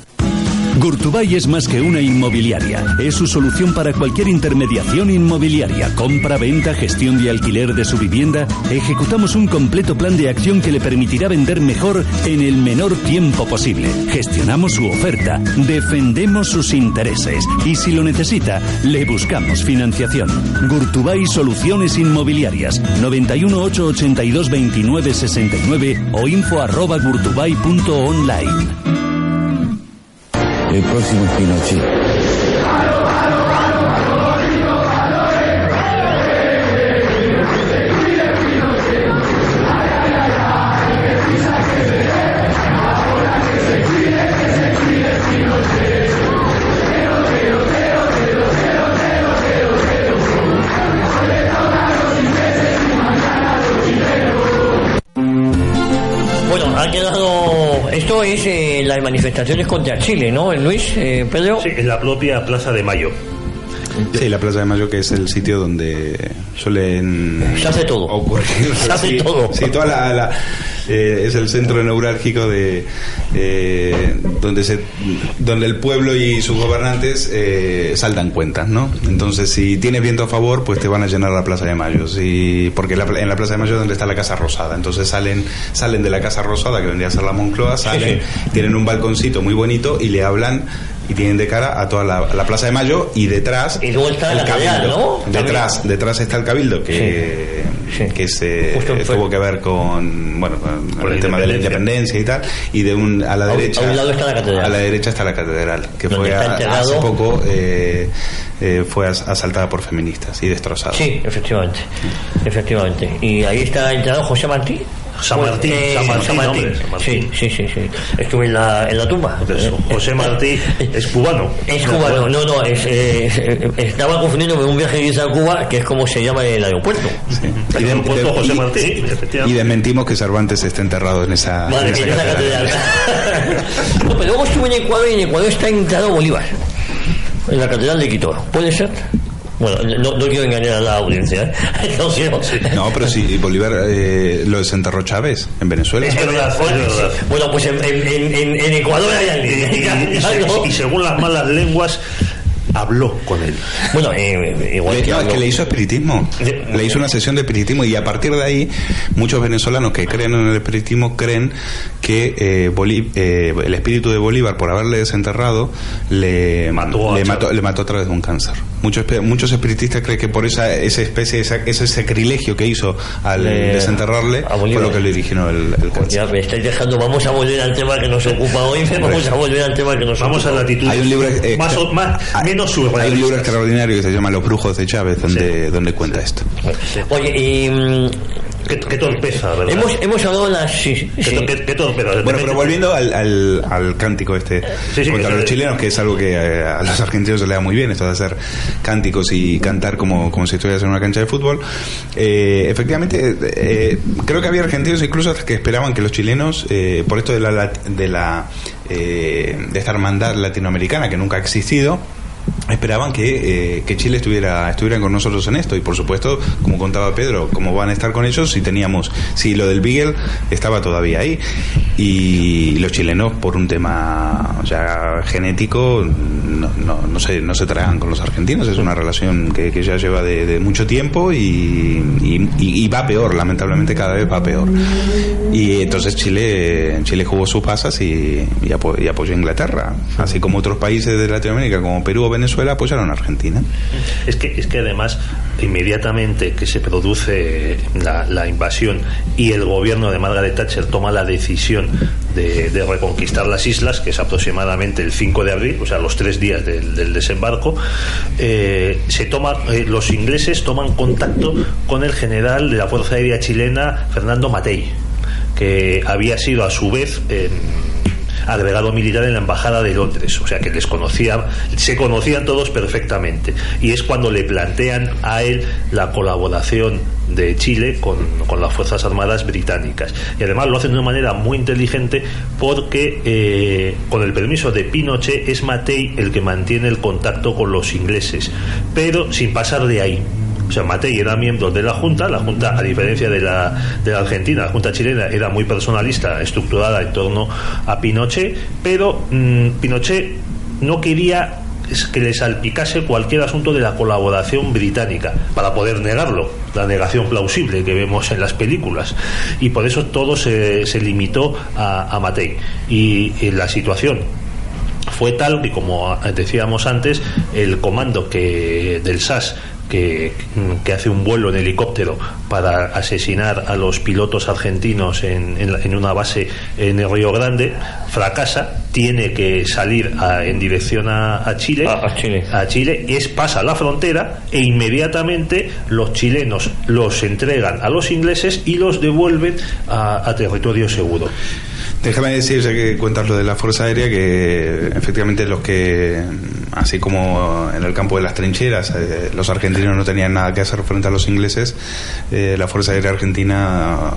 Gurtubay es más que una inmobiliaria. Es su solución para cualquier intermediación inmobiliaria, compra, venta, gestión de alquiler de su vivienda. Ejecutamos un completo plan de acción que le permitirá vender mejor en el menor tiempo posible. Gestionamos su oferta, defendemos sus intereses y si lo necesita, le buscamos financiación. Gurtubay Soluciones Inmobiliarias, 91 882 29 69 o info@gurtubay.online. El próximo Pinochet. Bueno, ha quedado las manifestaciones contra Chile, ¿no, Luis, Pedro? Sí, en la propia Plaza de Mayo. Sí, la Plaza de Mayo, que es el sitio donde suelen... Se hace todo. Ocurrir, se hace todo. Sí, toda es el centro neurálgico de donde el pueblo y sus gobernantes saldan cuentas, ¿no? Entonces, si tienes viento a favor, pues te van a llenar la Plaza de Mayo, porque en la Plaza de Mayo es donde está la Casa Rosada. Entonces salen de la Casa Rosada, que vendría a ser la Moncloa, tienen un balconcito muy bonito y le hablan y tienen de cara a toda la Plaza de Mayo, y detrás y luego está el Cabildo, ¿no? Detrás está el Cabildo, que tuvo que ver con el tema de la independencia y tal, y a la derecha, a un lado está la catedral. A la derecha está la catedral, que fue hace poco fue asaltada por feministas y destrozada. Sí, efectivamente. Y ahí está enterrado José Martí. San Martín. Sí. Estuve en la tumba. José Martí es cubano. Es cubano, no, estaba confundiendo con un viaje que hice a Cuba, que es como se llama el aeropuerto. Sí. El aeropuerto José Martí, y desmentimos que Cervantes esté enterrado en esa catedral. No, pero luego estuve en Ecuador, y en Ecuador está enterrado Bolívar, en la catedral de Quito. ¿Puede ser? Bueno, no quiero engañar a la audiencia, No, pero sí, Bolívar lo desenterró Chávez en Venezuela. Es verdad. Bueno, pues en Ecuador hay alguien. Y según las malas lenguas, habló con él. Bueno, igual que es que le hizo espiritismo. Le hizo una sesión de espiritismo, y a partir de ahí muchos venezolanos que creen en el espiritismo creen que el espíritu de Bolívar, por haberle desenterrado, le mató a través de un cáncer. Muchos espiritistas creen que por ese sacrilegio que hizo al desenterrarle fue lo que le originó el cáncer. Ya me estáis dejando, vamos a volver al tema que nos ocupa hoy. Vamos a latitudes. Hay un libro menos hay un libro extraordinario que se llama Los brujos de Chávez, donde cuenta esto. Oye, Qué torpeza, ¿verdad? Hemos hablado de las... Qué torpeza. Bueno, pero volviendo al cántico contra los chilenos, que es algo que a los argentinos se le da muy bien, esto de hacer cánticos y cantar como si estuvieras en una cancha de fútbol. Efectivamente, creo que había argentinos incluso que esperaban que los chilenos, por esto de esta hermandad latinoamericana que nunca ha existido, esperaban que Chile estuviera con nosotros en esto. Y por supuesto, como contaba Pedro, cómo van a estar con ellos si lo del Beagle estaba todavía ahí, y los chilenos, por un tema ya genético, no se tragan con los argentinos. Es una relación que ya lleva de mucho tiempo, y va peor, lamentablemente cada vez va peor. Y entonces Chile jugó sus pasas y apoyó a Inglaterra, así como otros países de Latinoamérica como Perú o Venezuela apoyaron a Argentina. Es que además, inmediatamente que se produce la invasión y el gobierno de Margaret Thatcher toma la decisión de reconquistar las islas, que es aproximadamente el 5 de abril, o sea, los 3 días del desembarco, los ingleses toman contacto con el general de la Fuerza Aérea Chilena, Fernando Matei, que había sido a su vez agregado militar en la embajada de Londres, o sea que se conocían todos perfectamente, y es cuando le plantean a él la colaboración de Chile con las Fuerzas Armadas británicas, y además lo hacen de una manera muy inteligente, porque con el permiso de Pinochet es Matei el que mantiene el contacto con los ingleses, pero sin pasar de ahí. O sea, Matei era miembro de la Junta, a diferencia de la Argentina, la Junta chilena era muy personalista, estructurada en torno a Pinochet, pero Pinochet no quería que le salpicase cualquier asunto de la colaboración británica, para poder negarlo, la negación plausible que vemos en las películas, y por eso todo se limitó a Matei. Y la situación fue tal que, como decíamos antes, el comando del SAS que hace un vuelo en helicóptero para asesinar a los pilotos argentinos en una base en el Río Grande fracasa, tiene que salir en dirección a Chile, pasa la frontera, e inmediatamente los chilenos los entregan a los ingleses y los devuelven a territorio seguro. Déjame decir, ya que cuentas lo de la Fuerza Aérea, que efectivamente los que, así como en el campo de las trincheras, los argentinos no tenían nada que hacer frente a los ingleses, la Fuerza Aérea Argentina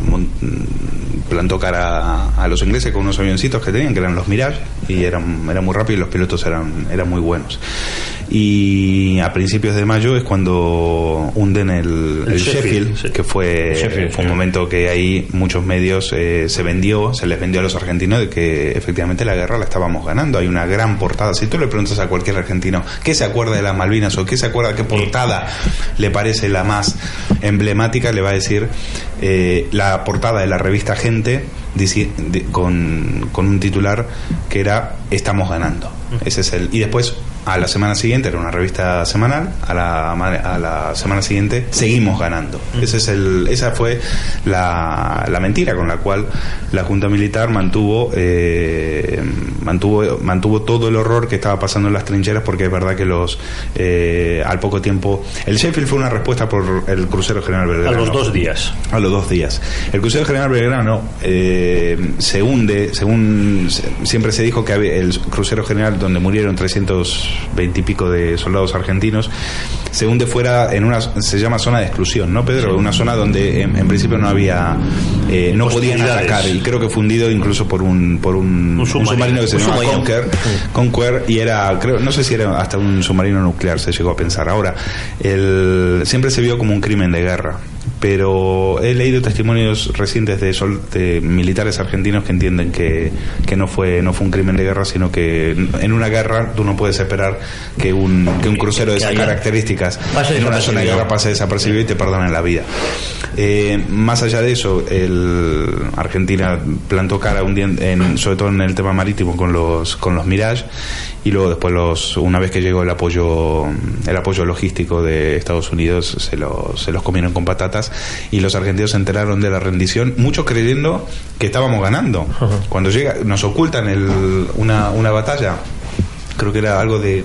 plantó cara a los ingleses con unos avioncitos que tenían, que eran los Mirage, y eran muy rápidos y los pilotos eran muy buenos. Y a principios de mayo es cuando hunden el Sheffield, sí. Que fue un momento que ahí muchos medios se les vendió a los argentinos de que efectivamente la guerra la estábamos ganando. Hay una gran portada. Si tú le preguntas a cualquier argentino qué se acuerda de las Malvinas o qué se acuerda, qué portada le parece la más emblemática, le va a decir la portada de la revista Gente con un titular que era "Estamos ganando". Ese es y después a la semana siguiente, era una revista semanal, a la semana siguiente seguimos ganando. Esa fue la mentira con la cual la Junta Militar mantuvo todo el horror que estaba pasando en las trincheras, porque es verdad que al poco tiempo el Sheffield fue una respuesta por el crucero General Belgrano. A los 2 días. El crucero General Belgrano se hunde, según siempre se dijo que el crucero general, donde murieron 320 y pico de soldados argentinos, se hunde fuera se llama zona de exclusión, ¿no, Pedro? Sí. Una zona donde en principio no había no podían atacar, y creo que fue hundido incluso por un submarino que se llamaba Conquer, y era, creo, no sé si era hasta un submarino nuclear, se llegó a pensar. Ahora, siempre se vio como un crimen de guerra, pero he leído testimonios recientes de militares argentinos que entienden que no fue un crimen de guerra, sino que en una guerra tú no puedes esperar que un crucero de esas características en una zona de guerra pase desapercibido y te perdonen la vida. Más allá de eso, Argentina plantó cara un día, sobre todo en el tema marítimo, con los Mirage, y luego después una vez que llegó el apoyo logístico de Estados Unidos, se los comieron con patatas, y los argentinos se enteraron de la rendición, muchos creyendo que estábamos ganando. Cuando nos ocultan una batalla, creo que era algo de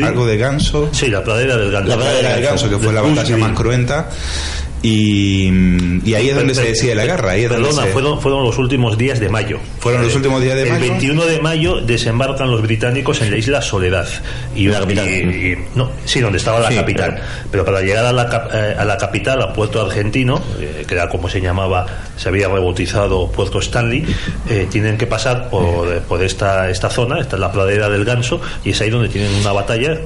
algo de Ganso. Sí, la pradera del Ganso. La pradera del Ganso, que fue la batalla más cruenta. Y ahí es donde se decide la guerra. Fueron los últimos días de mayo. Los últimos días de mayo. El 21 de mayo desembarcan los británicos en la isla Soledad. ¿La capital? Donde estaba la capital. Pero para llegar a la capital, a Puerto Argentino, que era como se había rebautizado Puerto Stanley, tienen que pasar por esta zona. Esta es la pradera del Ganso, y es ahí donde tienen una batalla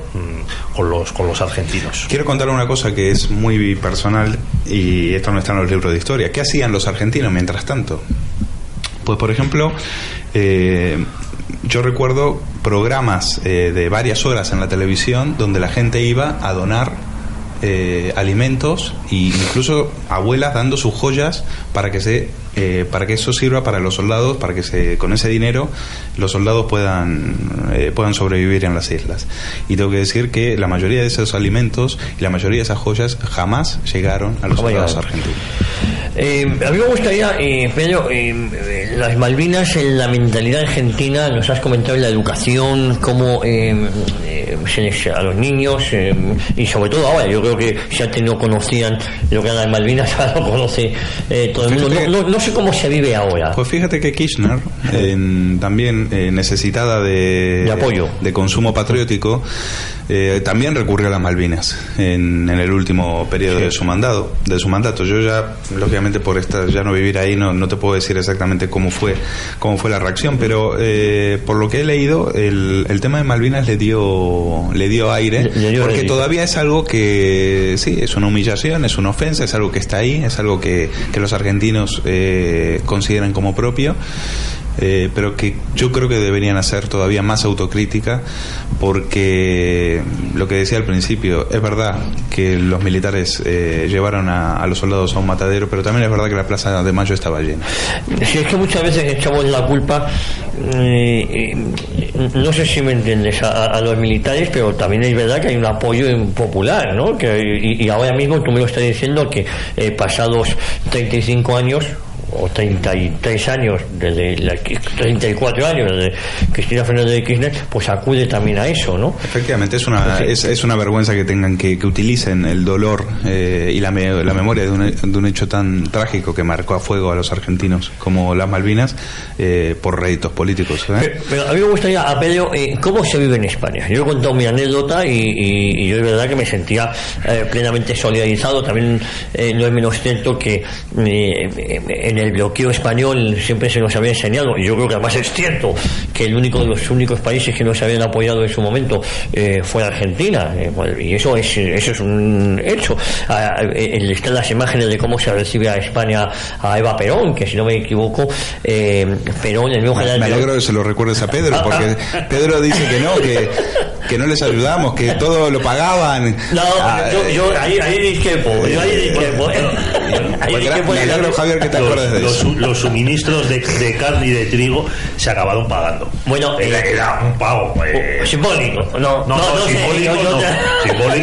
con los argentinos. Quiero contar una cosa que es muy personal, y esto no está en los libros de historia. ¿Qué hacían los argentinos mientras tanto? Pues, por ejemplo, yo recuerdo programas de varias horas en la televisión donde la gente iba a donar alimentos, e incluso abuelas dando sus joyas para que eso sirva para los soldados, para que con ese dinero los soldados puedan sobrevivir en las islas. Y tengo que decir que la mayoría de esos alimentos y la mayoría de esas joyas jamás llegaron a los soldados argentinos. A mí me gustaría, Pedro, las Malvinas en la mentalidad argentina, nos has comentado en la educación, cómo a los niños, y sobre todo ahora, yo creo que ya no conocían lo que eran las Malvinas, ahora lo conoce todo el mundo. No sé cómo se vive ahora. Pues fíjate que Kirchner, también necesitada de apoyo, de consumo patriótico, también recurrió a las Malvinas en el último periodo de su mandato. Yo ya, lógicamente, por ya no vivir ahí, no te puedo decir exactamente cómo fue la reacción, pero por lo que he leído, el tema de Malvinas le dio aire, porque todavía es algo que sí, es una humillación, es una ofensa, es algo que está ahí, es algo que los argentinos consideran como propio. Pero que yo creo que deberían hacer todavía más autocrítica, porque lo que decía al principio, es verdad que los militares llevaron a los soldados a un matadero, pero también es verdad que la Plaza de Mayo estaba llena. Si es que muchas veces echamos la culpa, no sé si me entiendes, a los militares, pero también es verdad que hay un apoyo popular, ¿no? Y ahora mismo tú me lo estás diciendo que pasados 35 años o 33 años, desde 34 años desde Cristina Fernández de Kirchner, pues acude también a eso, ¿no? Efectivamente, es una vergüenza que tengan que utilicen el dolor y la memoria de un hecho tan trágico que marcó a fuego a los argentinos como las Malvinas por réditos políticos. Pero a mí me gustaría, a Pedro, ¿cómo se vive en España? Yo he contado mi anécdota y yo es verdad que me sentía plenamente solidarizado. También no es menos cierto que en el bloqueo español siempre se nos había enseñado, y yo creo que además es cierto, que el único de los únicos países que nos habían apoyado en su momento fue Argentina, y eso es un hecho. Están las imágenes de cómo se recibe a España a Eva Perón, que si no me equivoco, Perón, el mismo general. Me alegro que se lo recuerdes a Pedro, porque Pedro dice que no les ayudamos, que todo lo pagaban. No, yo ahí discrepo. Me alegro, Javier, que te acuerdas de eso. Los suministros de carne y de trigo se acabaron pagando. Bueno, era un pago simbólico.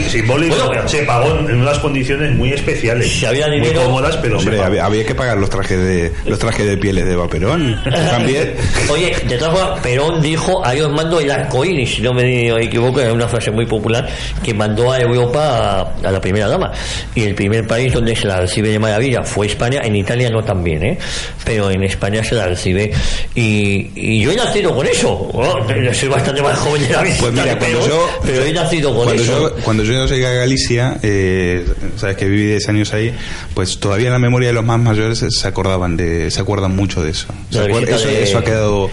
Simbólico. Bueno, se pagó en unas condiciones muy especiales, si había dinero, muy cómodas, pero hombre, había que pagar los trajes de pieles de Eva Perón también. Oye, de todas formas, Perón dijo: ahí os mando el arcoíris, si no me equivoco, es una frase muy popular que mandó a Europa a la primera dama, y el primer país donde se la recibe de maravilla fue España. En Italia no tan bien, pero en España se la recibe, y yo he nacido con eso. Soy bastante más joven de la vida, pues mira, pero he nacido con eso. Cuando yo llegué a Galicia, sabes que viví 10 años ahí, pues todavía en la memoria de los más mayores se acuerdan mucho de eso. Eso ha quedado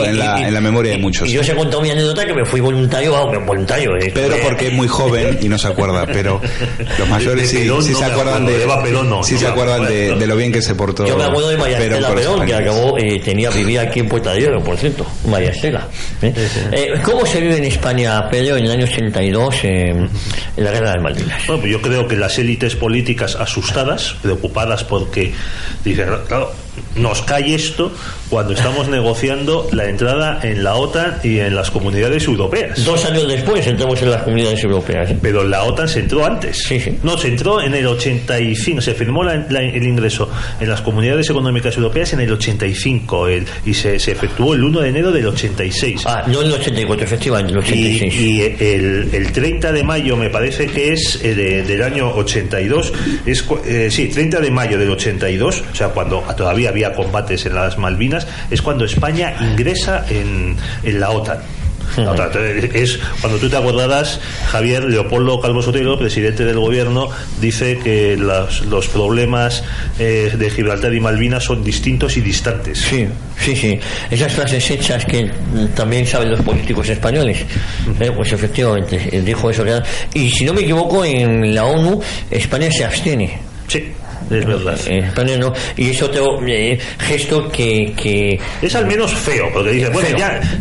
en la memoria de muchos. Y yo os he contado mi anécdota, que me fui voluntario. Pedro, porque es muy joven y no se acuerda, pero los mayores sí se acuerdan de lo bien que se portó. Yo me acuerdo de María Estela Perón, que acabó, vivía aquí en Puerta de Hierro, por cierto, María Estela. ¿Cómo se vive en España, Pedro, en el año 82, en la guerra de Malvinas? Bueno, pues yo creo que las élites políticas asustadas, preocupadas porque dicen, claro, nos cae esto cuando estamos negociando la entrada en la OTAN y en las comunidades europeas. 2 años después entramos en las comunidades europeas. Pero la OTAN se entró antes. Sí. No, se entró en el 85. Se firmó el ingreso en las comunidades económicas europeas en el 85 y se efectuó el 1 de enero del 86. No en el 84, efectivamente, el 86. Y el 30 de mayo, me parece que es del año 82, 30 de mayo del 82, o sea, cuando todavía había combates en las Malvinas, es cuando España ingresa en la OTAN. Es cuando tú te acordarás, Javier, Leopoldo Calvo Sotelo, presidente del gobierno, dice que los problemas de Gibraltar y Malvinas son distintos y distantes. Sí. Esas frases hechas que también saben los políticos españoles, pues efectivamente dijo eso. Y si no me equivoco, en la ONU España se abstiene. Sí. Es verdad. España no. Y es otro gesto que es al menos feo, porque dice, bueno,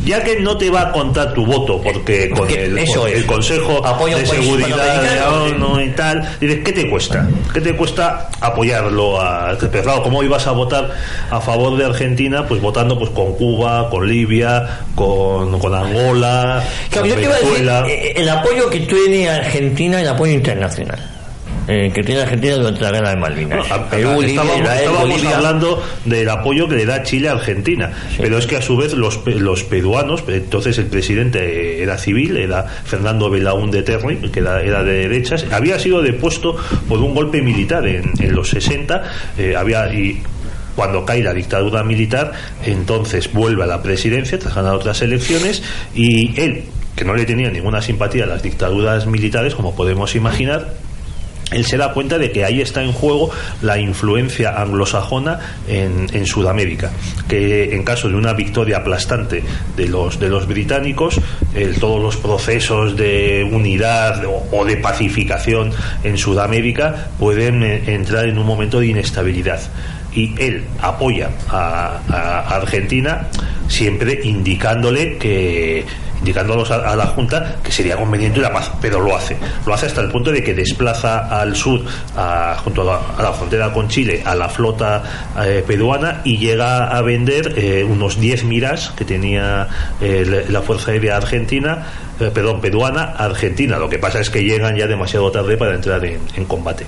ya que no te va a contar tu voto, porque con el Consejo de Seguridad de la ONU y tal, dices, ¿qué te cuesta? ¿Qué te cuesta apoyarlo? Pero claro, ¿cómo ibas a votar a favor de Argentina? Pues votando pues con Cuba, con Libia, con Angola, claro, con Venezuela. El apoyo que tiene Argentina, el apoyo internacional que tiene Argentina durante la guerra de Malvinas. Perú, Libia, estábamos hablando del apoyo que le da Chile a Argentina, pero es que a su vez los peruanos, entonces el presidente era civil, era Fernando Belaúnde Terry, que era de derechas, había sido depuesto por un golpe militar en los 60, cuando cae la dictadura militar, entonces vuelve a la presidencia tras ganar otras elecciones, y él, que no le tenía ninguna simpatía a las dictaduras militares, como podemos imaginar, él se da cuenta de que ahí está en juego la influencia anglosajona en Sudamérica, que en caso de una victoria aplastante de los británicos, todos los procesos de unidad o de pacificación en Sudamérica pueden entrar en un momento de inestabilidad. Y él apoya a Argentina, siempre indicándole a la Junta que sería conveniente la paz, pero lo hace hasta el punto de que desplaza al sur, junto a la frontera con Chile, a la flota peruana, y llega a vender unos 10 Mirage que tenía la Fuerza Aérea peruana a Argentina. Lo que pasa es que llegan ya demasiado tarde para entrar en combate.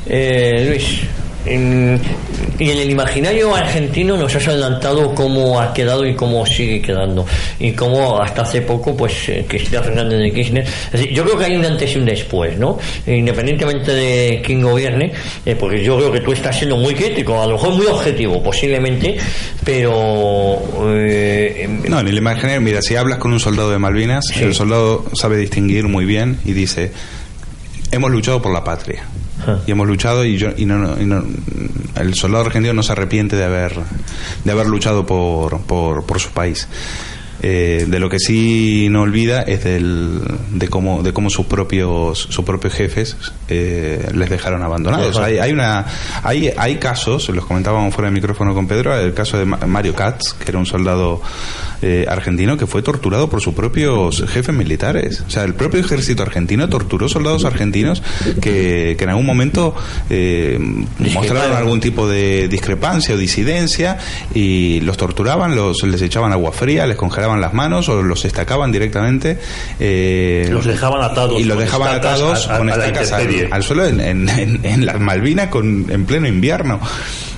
Luis, y en el imaginario argentino nos has adelantado cómo ha quedado y cómo sigue quedando, y cómo hasta hace poco pues Cristina Fernández de Kirchner, es decir, yo creo que hay un antes y un después, ¿no? Independientemente de quién gobierne, porque yo creo que tú estás siendo muy crítico, a lo mejor muy objetivo posiblemente, pero no, en el imaginario, mira, si hablas con un soldado de Malvinas, sí, el soldado sabe distinguir muy bien y dice: hemos luchado por la patria. Y hemos luchado y el soldado argentino no se arrepiente de haber luchado por su país. De lo que sí no olvida es de cómo sus propios jefes les dejaron abandonados. Hay casos, los comentábamos fuera de micrófono con Pedro, el caso de Mario Katz, que era un soldado argentino que fue torturado por sus propios jefes militares. O sea, el propio ejército argentino torturó soldados argentinos que en algún momento mostraron algún tipo de discrepancia o disidencia, y los torturaban, les echaban agua fría, les congelaban las manos o los estacaban directamente, los dejaban atados, y los dejaban atados con estacas al suelo en las Malvinas en pleno invierno.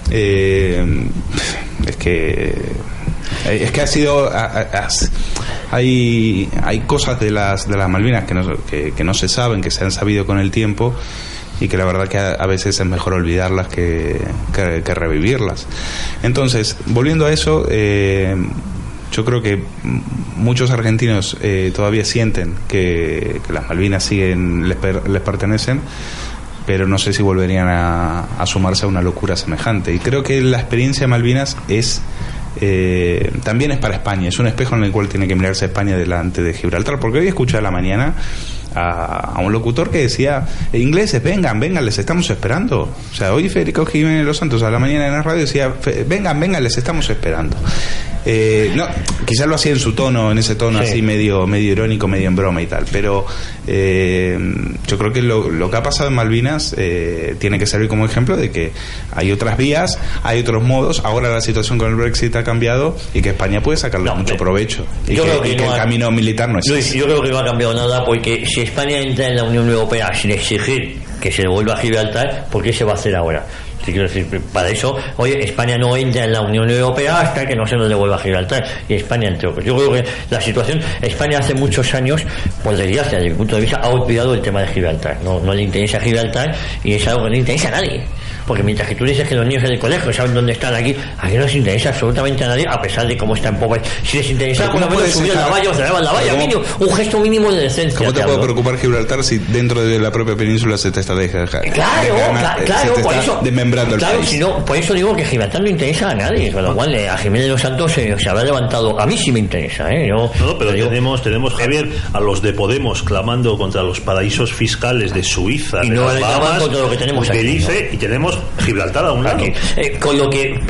Es que ha sido hay cosas de las Malvinas que no se saben, que se han sabido con el tiempo, y que la verdad que a veces es mejor olvidarlas que revivirlas. Entonces, volviendo a eso, yo creo que muchos argentinos todavía sienten que las Malvinas les pertenecen, pero no sé si volverían a sumarse a una locura semejante. Y creo que la experiencia de Malvinas también es para España, es un espejo en el cual tiene que mirarse España delante de Gibraltar, porque hoy escuché a la mañana a un locutor que decía: ingleses, vengan, les estamos esperando. O sea, hoy Federico Jiménez Los Santos a la mañana en la radio decía: vengan, les estamos esperando. No, quizás lo hacía en ese tono, sí, así medio irónico, medio en broma y tal, pero yo creo que lo que ha pasado en Malvinas tiene que servir como ejemplo de que hay otras vías, hay otros modos. Ahora la situación con el Brexit ha cambiado y que España puede sacarle mucho provecho, y que el camino militar no es Luis, yo creo que no ha cambiado nada, porque si España entra en la Unión Europea sin exigir que se devuelva a Gibraltar, ¿por qué se va a hacer ahora? Quiero decir, para eso, oye, España no entra en la Unión Europea hasta que no se nos devuelva a Gibraltar, y España entre otros. Yo creo que la situación, España hace muchos años, pues desde mi punto de vista, ha olvidado el tema de Gibraltar. No le interesa Gibraltar, y es algo que no le interesa a nadie. Porque mientras que tú dices que los niños del colegio saben dónde están aquí no les interesa absolutamente a nadie, a pesar de cómo están pobres. Si les interesa, por lo menos subir la valla o cerraban la valla, mínimo, un gesto mínimo de decencia. ¿Cómo te puede preocupar Gibraltar si dentro de la propia península se te está Claro, por eso desmembrando el país? Si no, por eso digo que Gibraltar no interesa a nadie, con lo cual a Jiménez Los Santos se habrá levantado. A mí sí me interesa, No, pero tenemos, Javier, a los de Podemos clamando contra los paraísos fiscales de Suiza, y de no las Bahamas, contra lo que tenemos aquí, y tenemos Gibraltar a un lado. Con lo que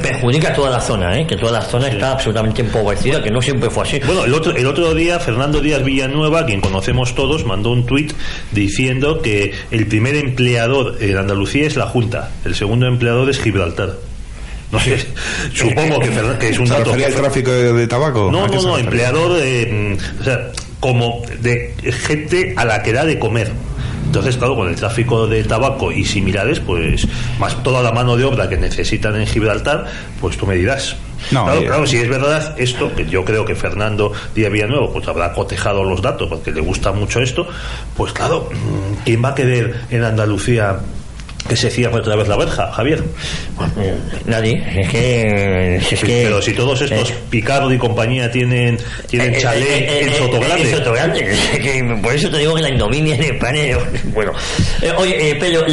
perjudica a toda la zona, que toda la zona está absolutamente empobrecida, que no siempre fue así. Bueno, el otro día Fernando Díaz Villanueva, quien conocemos todos, mandó un tuit diciendo que el primer empleador en Andalucía es la Junta, el segundo empleador es Gibraltar. No sé, supongo que es un dato. ¿Refería al tráfico de tabaco? No, empleador o sea, como de gente a la que da de comer. Entonces, claro, con el tráfico de tabaco y similares, pues más toda la mano de obra que necesitan en Gibraltar, pues tú me dirás. Claro, si es verdad esto, que yo creo que Fernando Díaz Villanueva pues habrá cotejado los datos porque le gusta mucho esto, pues claro, ¿quién va a querer en Andalucía que se cierre otra vez la verja, Javier? Nadie. Pero si todos estos Picardo y compañía tienen chalet en Sotogrande. Por eso te digo que la ignominia en España. Bueno, oye, Pedro,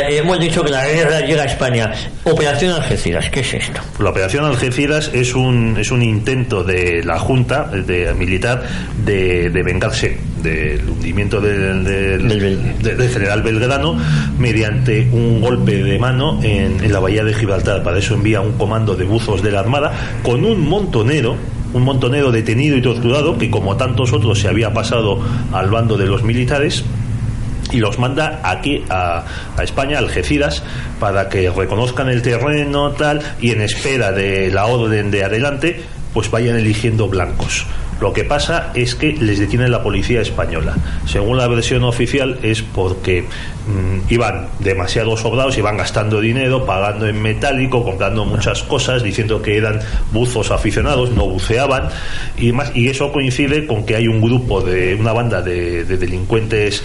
hemos dicho que la guerra llega a España. Operación Algeciras, ¿qué es esto? La Operación Algeciras es un intento de la Junta militar de vengarse del hundimiento del general Belgrano mediante un golpe de mano en la bahía de Gibraltar. Para eso envía un comando de buzos de la Armada con un montonero detenido y torturado que, como tantos otros, se había pasado al bando de los militares, y los manda aquí a España, a Algeciras, para que reconozcan el terreno tal, y en espera de la orden de adelante pues vayan eligiendo blancos. Lo que pasa es que les detiene la policía española. Según la versión oficial es porque iban demasiados soldados, iban gastando dinero, pagando en metálico, comprando muchas cosas, diciendo que eran buzos aficionados, no buceaban y eso coincide con que hay un grupo una banda de delincuentes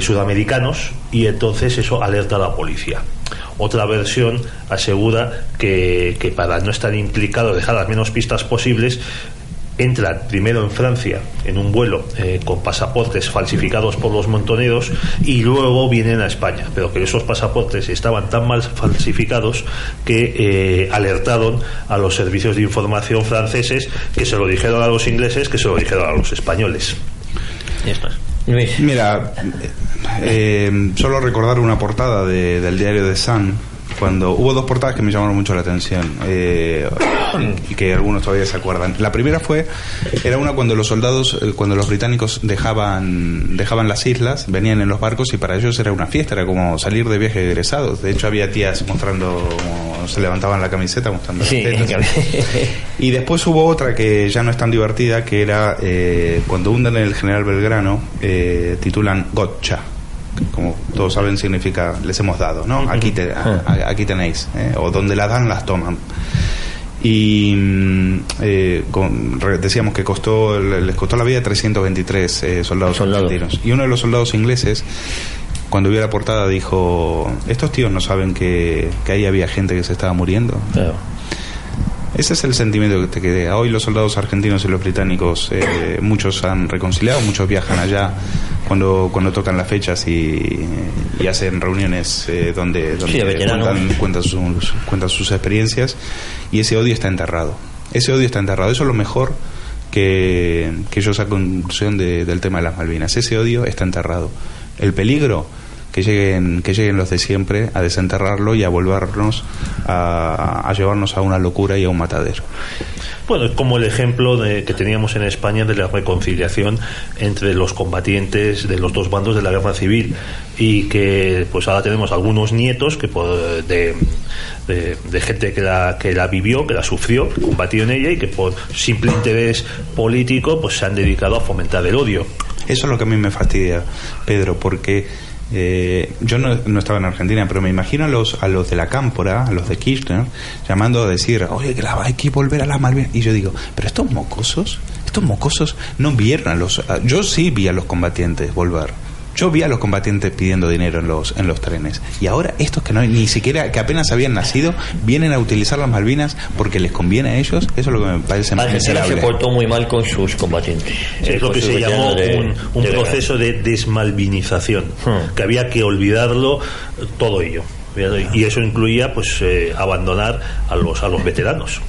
sudamericanos, y entonces eso alerta a la policía. Otra versión asegura que para no estar implicado, dejar las menos pistas posibles, entran primero en Francia en un vuelo con pasaportes falsificados por los montoneros y luego vienen a España, pero que esos pasaportes estaban tan mal falsificados que alertaron a los servicios de información franceses, que se lo dijeron a los ingleses, que se lo dijeron a los españoles. Mira, solo recordar una portada del diario The Sun, cuando hubo dos portadas que me llamaron mucho la atención, y que algunos todavía se acuerdan. La primera era una cuando los soldados, cuando los británicos dejaban las islas, venían en los barcos y para ellos era una fiesta, era como salir de viaje de egresados. De hecho había tías mostrando, se levantaban la camiseta mostrando las tetas. Y después hubo otra que ya no es tan divertida, que era cuando hunden el General Belgrano, titulan Gotcha. Como todos saben significa les hemos dado, ¿no? Aquí tenéis, o donde las dan las toman. Y decíamos que les costó la vida a 323 soldados argentinos. Y uno de los soldados ingleses, cuando vio la portada, dijo: estos tíos no saben que ahí había gente que se estaba muriendo. Claro. Ese es el sentimiento que te queda. Hoy los soldados argentinos y los británicos, muchos han reconciliado, muchos viajan allá cuando tocan las fechas y hacen reuniones donde cuentan sus experiencias, y ese odio está enterrado. Eso es lo mejor que yo saco en conclusión del tema de las Malvinas. Ese odio está enterrado. El peligro, que lleguen los de siempre a desenterrarlo y a volvernos a llevarnos a una locura y a un matadero. Bueno, es como el ejemplo que teníamos en España de la reconciliación entre los combatientes de los dos bandos de la guerra civil, y que pues ahora tenemos algunos nietos que de gente que la vivió, que la sufrió, que combatió en ella, y que por simple interés político pues se han dedicado a fomentar el odio. Eso es lo que a mí me fastidia, Pedro, porque yo no estaba en Argentina, pero me imagino a los de la Cámpora, a los de Kirchner, llamando a decir: oye, que hay que volver a las Malvinas. Y yo digo: pero estos mocosos no vieron yo sí vi a los combatientes volver. Yo vi a los combatientes pidiendo dinero en los trenes. Y ahora estos que ni siquiera, que apenas habían nacido, vienen a utilizar las Malvinas porque les conviene a ellos. Eso es lo que me parece más miserable. Se portó muy mal con sus combatientes. Es lo que se llamó un proceso de desmalvinización, que había que olvidarlo todo ello. Y eso incluía pues abandonar a los veteranos.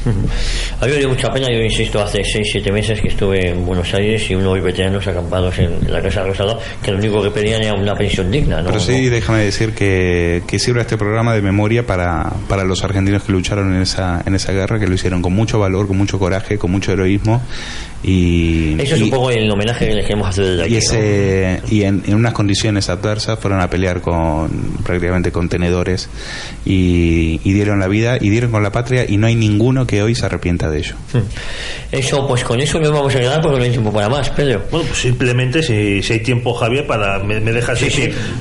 A mí me dio mucha pena. Yo insisto, hace 6-7 meses que estuve en Buenos Aires y unos veteranos acampados en la Casa Rosada, que lo único que pedían era una pensión digna, ¿no? Pero sí, déjame decir que sirva este programa de memoria para los argentinos que lucharon en esa guerra, que lo hicieron con mucho valor, con mucho coraje, con mucho heroísmo. Eso es un poco el homenaje que les queremos hacer desde aquí, y en unas condiciones adversas fueron a pelear prácticamente con tenedores, y dieron la vida y dieron con la patria, y no hay ninguno que hoy se arrepienta de ello. Eso, pues con eso nos vamos a quedar porque no hay tiempo para más, Pedro. Bueno, pues simplemente si hay tiempo, Javier, me dejas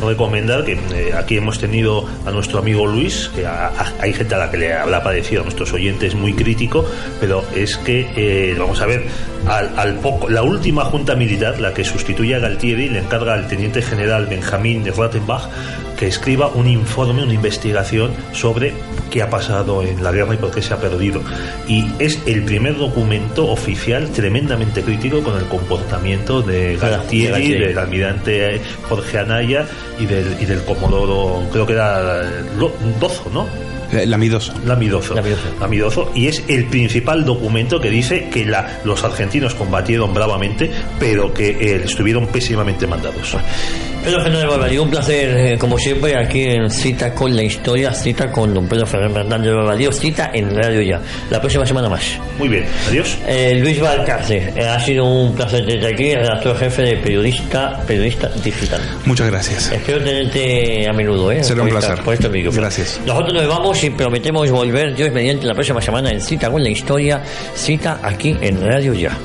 recomendar que aquí hemos tenido a nuestro amigo Luis, que hay gente a la que le habrá parecido, a nuestros oyentes, muy crítico, pero es que vamos a ver, la última junta militar, la que sustituye a Galtieri, le encarga al teniente general Benjamín Rattenbach que escriba un informe, una investigación sobre qué ha pasado en la guerra y por qué se ha perdido. Y es el primer documento oficial tremendamente crítico con el comportamiento de Galtieri, del almirante Jorge Anaya y del comodoro, creo que era Dozo, ¿no? Lamidoso, y es el principal documento que dice que los argentinos combatieron bravamente, pero que estuvieron pésimamente mandados. Pedro Fernández Barbadillo, un placer, como siempre, aquí en Cita con la Historia, cita con don Pedro Fernández Barbadillo, cita en Radio Ya. La próxima semana más. Muy bien, adiós. Luis Valcárcel, ha sido un placer desde aquí, redactor jefe de Periodista Digital. Muchas gracias. Espero tenerte a menudo, será un placer. Por este micrófono. Gracias. Nosotros nos vamos y prometemos volver, Dios mediante, la próxima semana en Cita con la Historia, cita aquí en Radio Ya.